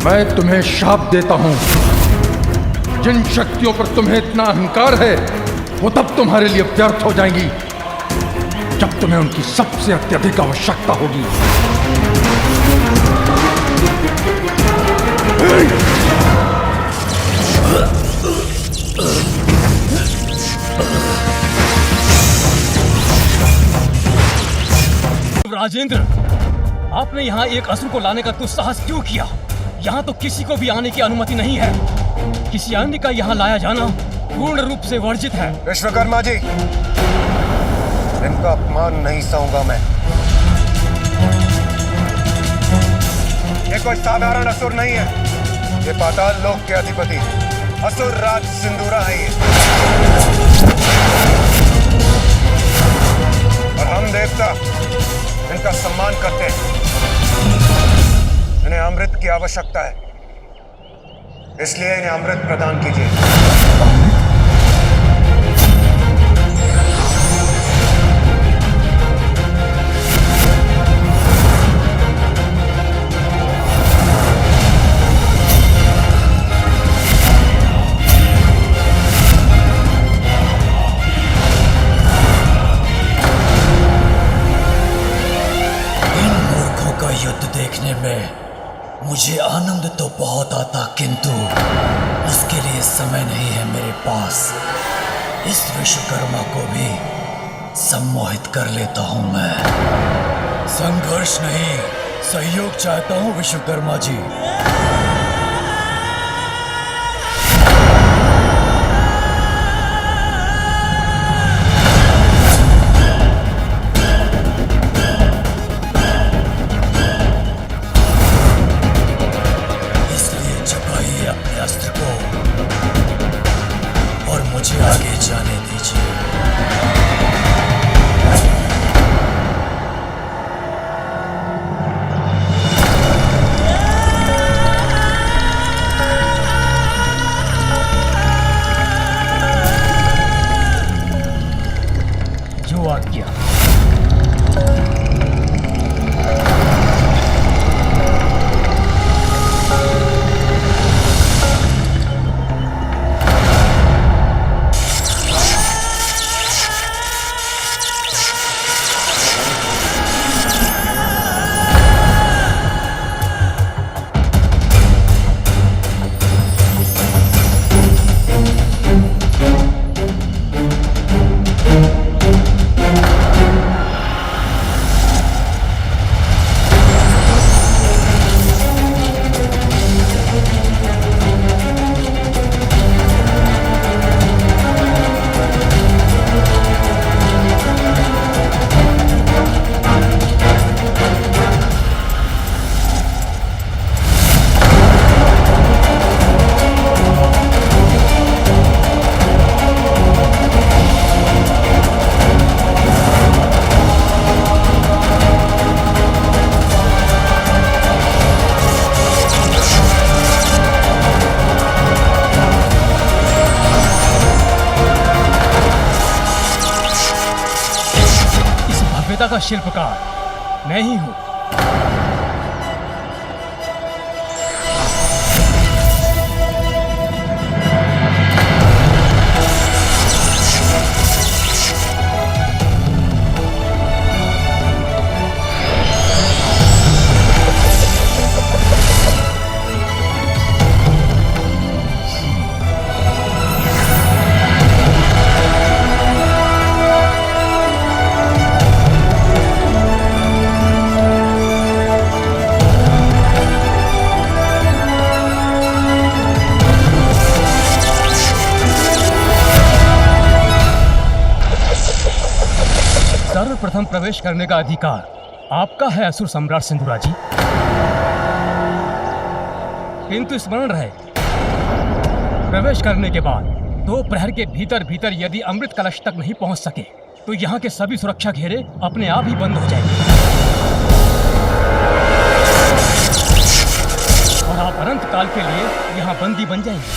[SPEAKER 11] मैं तुम्हें शाप देता हूं। जिन शक्तियों पर तुम्हें इतना अहंकार है वो तब तुम्हारे लिए व्यर्थ हो जाएंगी जब तुम्हें उनकी सबसे अत्यधिक आवश्यकता होगी।
[SPEAKER 14] राजेंद्र, आपने यहाँ एक असुर को लाने का दुस्साहस क्यों किया? यहाँ तो किसी को भी आने की अनुमति नहीं है। किसी अन्य का यहाँ लाया जाना पूर्ण रूप से वर्जित है।
[SPEAKER 9] विश्वकर्मा जी, इनका अपमान नहीं सहूंगा मैं। ये कोई साधारण असुर नहीं है, ये पाताल लोक के अधिपति असुर राज सिंदूरा है ये। और हम देवता इनका सम्मान करते हैं। इन्हें अमृत की आवश्यकता है, इसलिए इन्हें अमृत प्रदान कीजिए।
[SPEAKER 6] युद्ध देखने में मुझे आनंद तो बहुत आता, किंतु उसके लिए समय नहीं है मेरे पास। इस विश्वकर्मा को भी सम्मोहित कर लेता हूं मैं। संघर्ष नहीं, सहयोग चाहता हूं विश्वकर्मा जी।
[SPEAKER 14] का शिल्पकार मैं ही हूं। सर्वप्रथम प्रवेश करने का अधिकार आपका है असुर सम्राट सिंधुरा जी। किंतु स्मरण रहे, प्रवेश करने के बाद 2 प्रहर के भीतर भीतर यदि अमृत कलश तक नहीं पहुंच सके तो यहाँ के सभी सुरक्षा घेरे अपने आप ही बंद हो जाएंगे और आप अनंत काल के लिए यहाँ बंदी बन जाएंगे।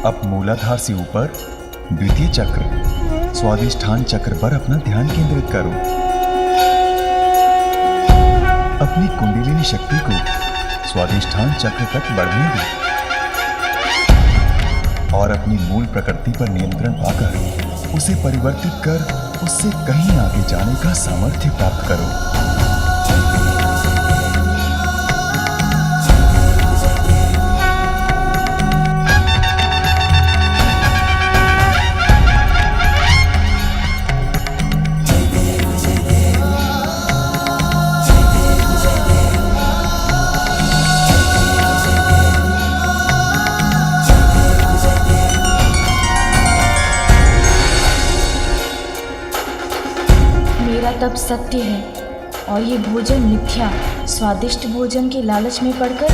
[SPEAKER 13] अब मूलाधार से ऊपर द्वितीय चक्र स्वादिष्ठान चक्र पर अपना ध्यान केंद्रित करो। अपनी कुंडलिनी शक्ति को स्वादिष्ठान चक्र तक बढ़ने दो और अपनी मूल प्रकृति पर नियंत्रण पाकर उसे परिवर्तित कर उससे कहीं आगे जाने का सामर्थ्य प्राप्त करो।
[SPEAKER 2] तप सत्य है और ये भोजन मिथ्या। स्वादिष्ट भोजन के लालच में पड़कर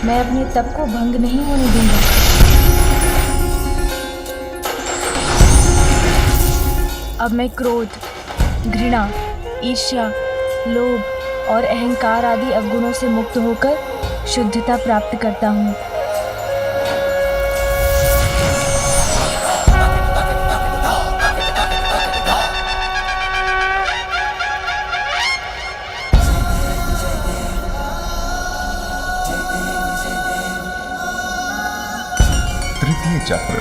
[SPEAKER 2] मैं अपने तप को भंग नहीं होने दूंगा। अब मैं क्रोध, घृणा, ईर्ष्या, लोभ और अहंकार आदि अवगुणों से मुक्त होकर शुद्धता प्राप्त करता हूँ।
[SPEAKER 13] चक्र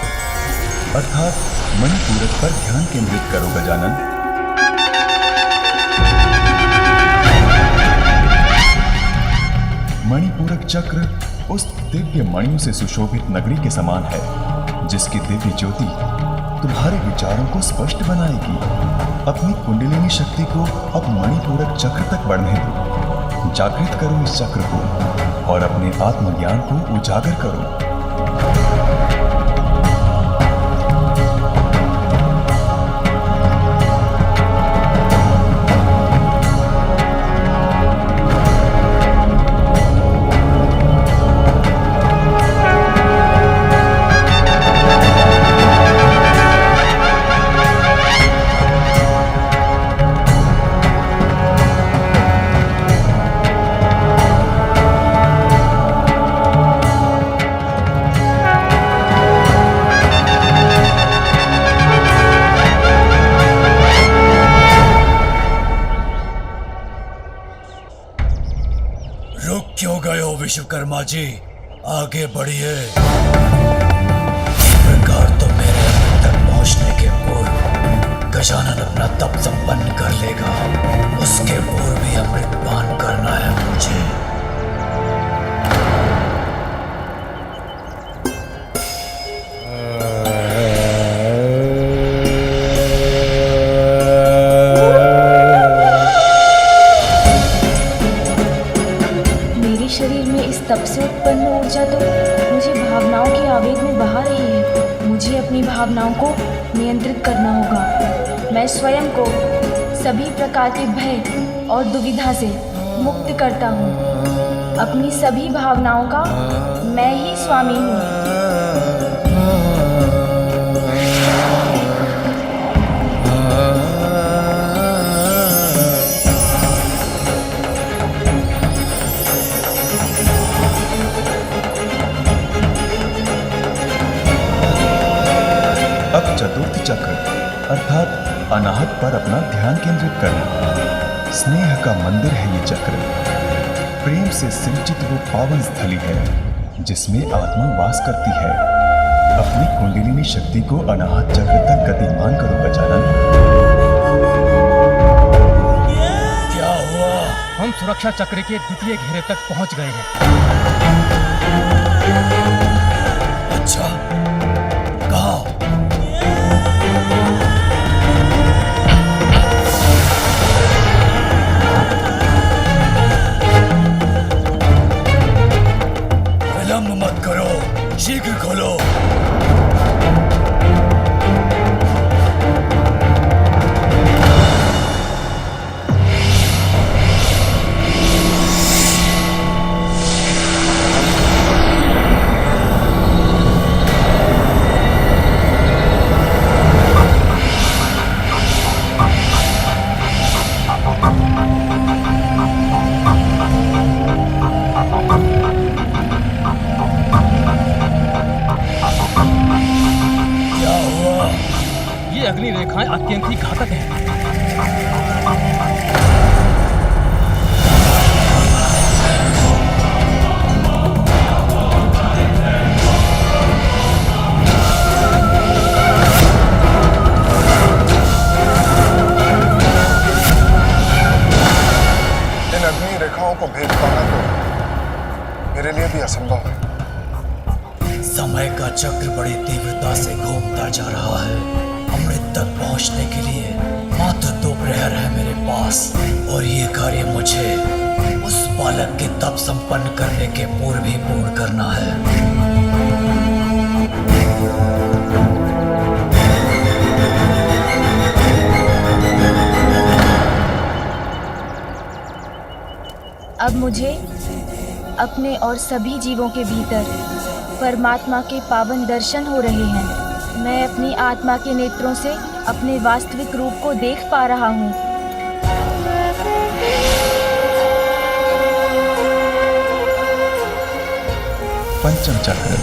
[SPEAKER 13] अर्थात मणिपूरक पर ध्यान केंद्रित करो गजानन। मणिपूरक चक्र उस दिव्य मणियों से सुशोभित नगरी के समान है जिसकी दिव्य ज्योति तुम्हारे विचारों को स्पष्ट बनाएगी। अपनी कुंडलिनी शक्ति को अब मणिपूरक चक्र तक बढ़ने दो। जागृत करो इस चक्र को और अपने आत्मज्ञान को उजागर करो।
[SPEAKER 6] विश्वकर्मा जी, आगे बढ़िए। इस प्रकार तो मेरे तक पहुंचने के पूर्व गजानन अपना तप संपन्न कर लेगा। उसके पूर्व भी अमृत पान करना है मुझे।
[SPEAKER 2] तप से उत्पन्न ऊर्जा तो मुझे भावनाओं के आवेग में बहा रही है। मुझे अपनी भावनाओं को नियंत्रित करना होगा। मैं स्वयं को सभी प्रकार के भय और दुविधा से मुक्त करता हूँ। अपनी सभी भावनाओं का मैं ही स्वामी हूँ।
[SPEAKER 13] अब चतुर्थ चक्र अर्थात अनाहत पर अपना ध्यान केंद्रित करना। स्नेह का मंदिर है ये चक्र। प्रेम से सिंचित वो पावन स्थली है जिसमें आत्मा वास करती है। अपनी कुंडलिनी शक्ति को अनाहत चक्र तक गतिमान करो गजानन।
[SPEAKER 6] क्या हुआ?
[SPEAKER 14] हम सुरक्षा चक्र के द्वितीय घेरे तक पहुंच गए हैं।
[SPEAKER 6] अच्छा, कहाँ? विलंब मत करो, शीघ्र खोलो।
[SPEAKER 14] ये अग्नि रेखाएं अत्यंत ही घातक हैं।
[SPEAKER 12] इन अग्नि रेखाओं को भेद पाना तो मेरे लिए भी असंभव है।
[SPEAKER 6] समय का चक्र बड़ी तीव्रता से घूमता जा रहा है। अमृत तक पहुंचने के लिए मात्र 2 प्रहर है मेरे पास, और ये कार्य मुझे उस बालक के तप संपन्न करने के पूर्व ही पूर्ण करना है।
[SPEAKER 2] अब मुझे अपने और सभी जीवों के भीतर परमात्मा के पावन दर्शन हो रहे हैं। मैं अपनी आत्मा के नेत्रों से अपने वास्तविक रूप को देख पा रहा हूँ।
[SPEAKER 13] पंचम चक्र,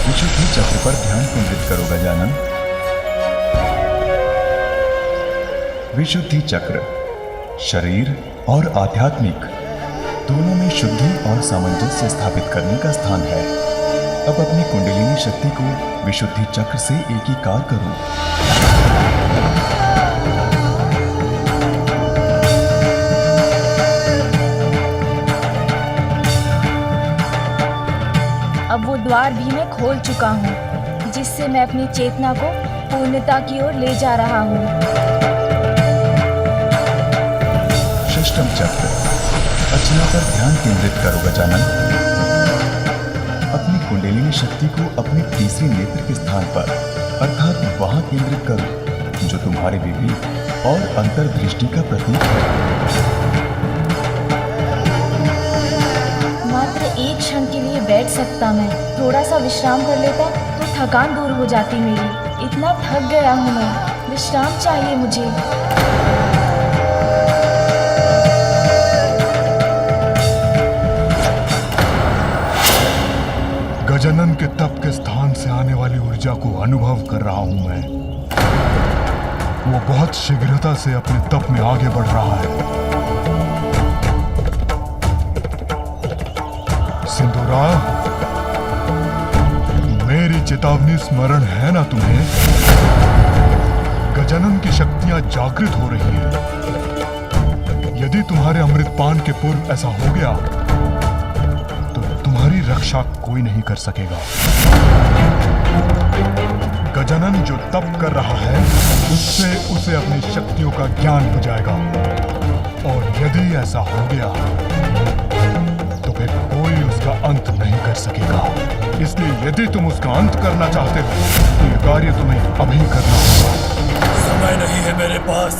[SPEAKER 13] विशुद्धि चक्र पर ध्यान केंद्रित करो गजानन। विशुद्धि चक्र शरीर और आध्यात्मिक दोनों में शुद्धि और सामंजस्य स्थापित करने का स्थान है। अब अपनी कुंडलिनी शक्ति को विशुद्धि चक्र से एकीकार करो।
[SPEAKER 2] अब वो द्वार भी मैं खोल चुका हूँ, जिससे मैं अपनी चेतना को पूर्णता की ओर ले जा रहा हूँ।
[SPEAKER 13] षष्ठम चक्र, अर्चना पर ध्यान केंद्रित करो गजानन। अपनी कुंडलिनी शक्ति को अपने तीसरे नेत्र के स्थान पर अर्थात वहां केंद्रित करो जो तुम्हारे विवेक और अंतर्दृष्टि का प्रतीक है।
[SPEAKER 2] मात्र एक क्षण के लिए बैठ सकता मैं, थोड़ा सा विश्राम कर लेता तो थकान दूर हो जाती मेरी। इतना थक गया हूँ मैं, विश्राम चाहिए मुझे।
[SPEAKER 15] गजानन के तप के स्थान से आने वाली ऊर्जा को अनुभव कर रहा हूं मैं। वो बहुत शीघ्रता से अपने तप में आगे बढ़ रहा है। सिंदूरा, मेरी चेतावनी स्मरण है ना तुम्हें? गजानन की शक्तियां जागृत हो रही हैं। यदि तुम्हारे अमृतपान के पूर्व ऐसा हो गया तो तुम्हारी रक्षा कोई नहीं कर सकेगा। गजानन जो तप कर रहा है उससे उसे अपनी शक्तियों का ज्ञान हो जाएगा, और यदि ऐसा हो गया तो फिर कोई उसका अंत नहीं कर सकेगा। इसलिए यदि तुम उसका अंत करना चाहते हो तो ये कार्य तुम्हें अभी करना होगा।
[SPEAKER 6] समय नहीं है मेरे पास,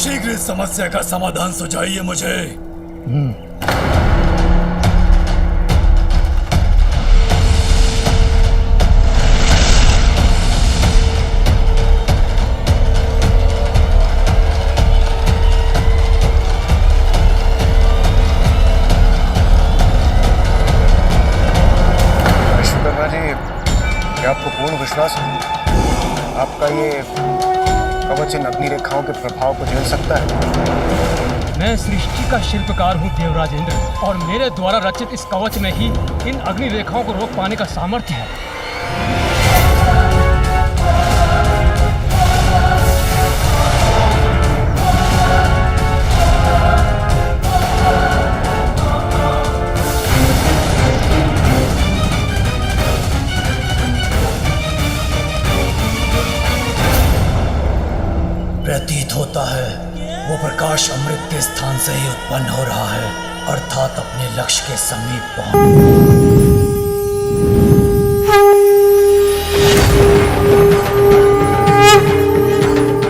[SPEAKER 6] शीघ्र इस समस्या का समाधान सुझाइए मुझे।
[SPEAKER 9] आपको पूर्ण विश्वास है आपका ये कवच इन अग्नि रेखाओं के प्रभाव को झेल सकता है?
[SPEAKER 14] मैं सृष्टि का शिल्पकार हूँ देवराज इंद्र, और मेरे द्वारा रचित इस कवच में ही इन अग्नि रेखाओं को रोक पाने का सामर्थ्य है।
[SPEAKER 6] प्रतीत होता है वो प्रकाश अमृत के स्थान से ही उत्पन्न हो रहा है, अर्थात अपने लक्ष्य के समीप पहुंच।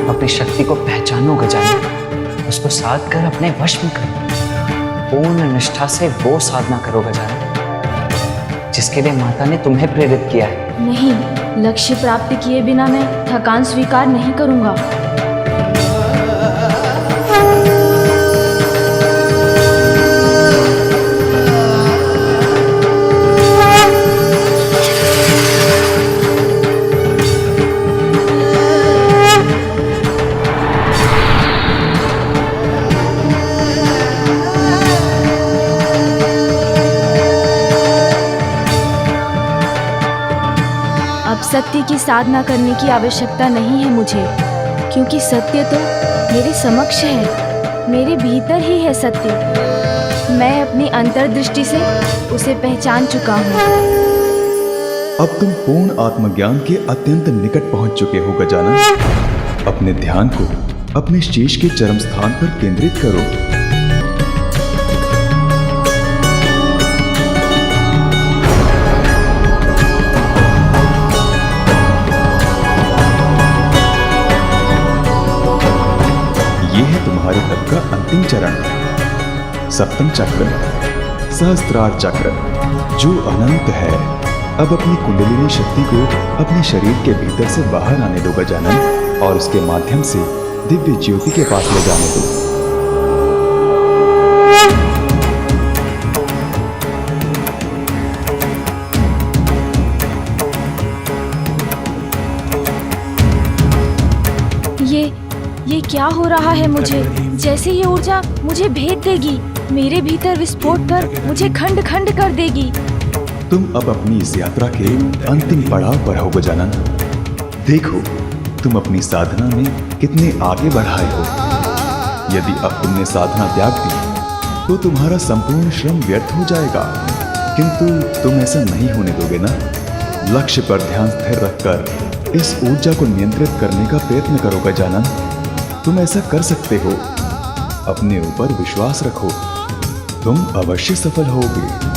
[SPEAKER 8] अपनी शक्ति को पहचानो गजानन, उसको साध कर अपने वश में करो। पूर्ण निष्ठा से वो साधना करो गजानन जिसके लिए माता ने तुम्हें प्रेरित किया है।
[SPEAKER 2] नहीं, लक्ष्य प्राप्त किए बिना मैं थकान स्वीकार नहीं करूंगा। सत्य की साधना करने की आवश्यकता नहीं है मुझे, क्योंकि सत्य तो मेरे समक्ष है, मेरे भीतर ही है सत्य। मैं अपनी अंतर्दृष्टि से उसे पहचान चुका हूँ।
[SPEAKER 13] अब तुम पूर्ण आत्मज्ञान के अत्यंत निकट पहुंच चुके हो गजानन। अपने ध्यान को अपने शीश के चरम स्थान पर केंद्रित करो। तुम्हारे तप का अंतिम चरण, सप्तम चक्र, सहस्त्रार चक्र, जो अनंत है। अब अपनी कुंडलिनी शक्ति को अपने शरीर के भीतर से बाहर आने दो गजानन, और उसके माध्यम से दिव्य ज्योति के पास ले जाने दो।
[SPEAKER 2] ये क्या हो रहा है मुझे? जैसे ये ऊर्जा मुझे भेद देगी, मेरे भीतर विस्फोट कर मुझे खंड खंड कर देगी।
[SPEAKER 13] तुम अब अपनी इस यात्रा के अंतिम पड़ाव पर हो गजानन। देखो तुम अपनी साधना में कितने आगे बढ़ाए हो। यदि अब तुमने साधना त्याग दी तो तुम्हारा संपूर्ण श्रम व्यर्थ हो जाएगा, किंतु तुम ऐसा नहीं होने दोगे ना। लक्ष्य पर ध्यान स्थिर रखकर इस ऊर्जा को नियंत्रित करने का प्रयत्न करो गजानन। तुम ऐसा कर सकते हो। अपने ऊपर विश्वास रखो, तुम अवश्य सफल होगे।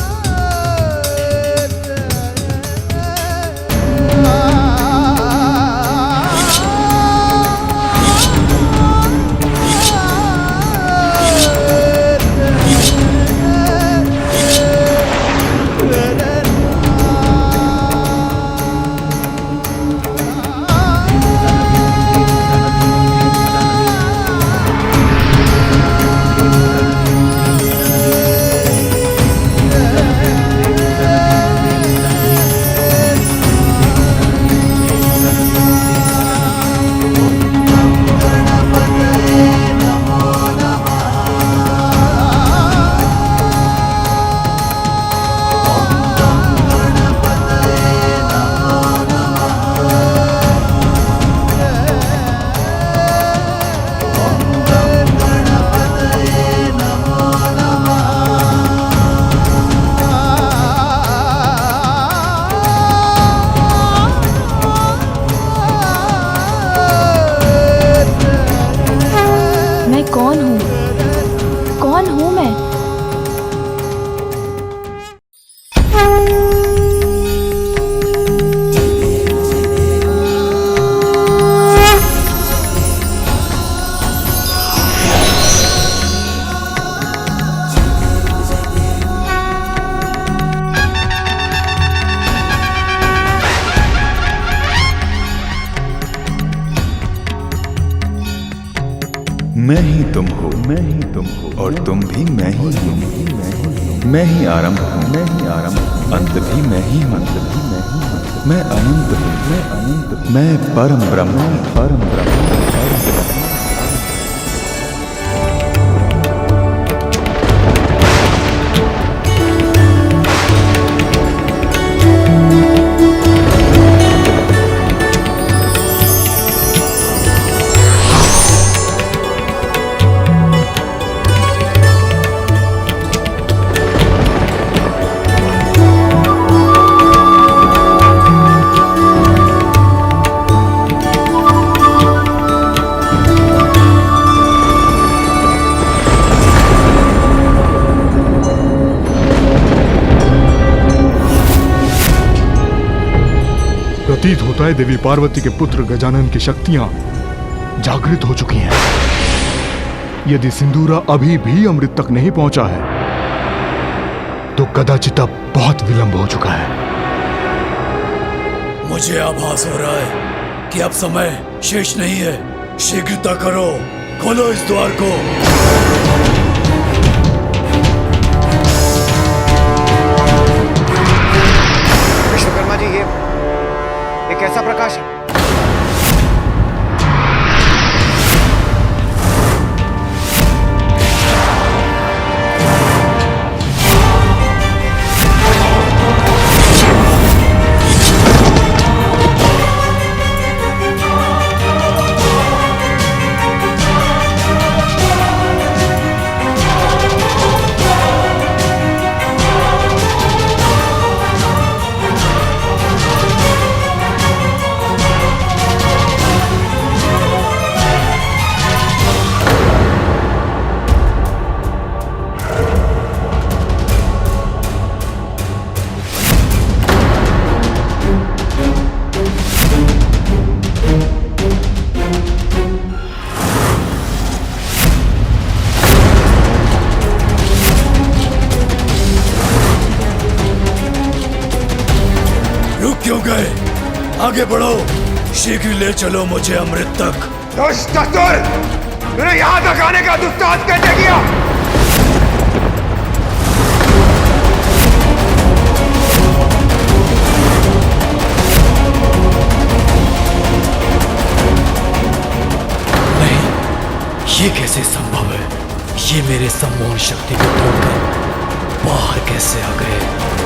[SPEAKER 2] कौन हूँ मैं?
[SPEAKER 13] मैं ही तुम हो, मैं ही तुम हो, और तुम भी मैं ही हूँ। मैं ही आरंभ हूँ, मैं ही आरंभ, अंत भी मैं ही हूँ, अंत भी मैं ही हूँ। मैं अनंत हूँ, मैं अनंत हूँ। मैं परम ब्रह्म, परम ब्रह्म, परम ब्रह्म।
[SPEAKER 15] होता है देवी पार्वती के पुत्र गजानन की शक्तियां जागृत हो चुकी हैं। यदि सिंदूरा अभी भी अमृत तक नहीं पहुंचा है तो कदाचित अब बहुत विलंब हो चुका है।
[SPEAKER 6] मुझे आभास हो रहा है कि अब समय शेष नहीं है। शीघ्रता करो, खोलो इस द्वार को।
[SPEAKER 9] विश्वकर्मा जी, ये कैसा प्रकाश है?
[SPEAKER 6] क्यों गए? आगे बढ़ो, शीघ्र ले चलो मुझे अमृत तक।
[SPEAKER 9] दुष्ट असुर, तूने यहां तक आने का दुस्साहस कैसे किया?
[SPEAKER 6] नहीं, ये कैसे संभव है? ये मेरे सम्मोहन शक्ति को तोड़कर बाहर कैसे आ गए?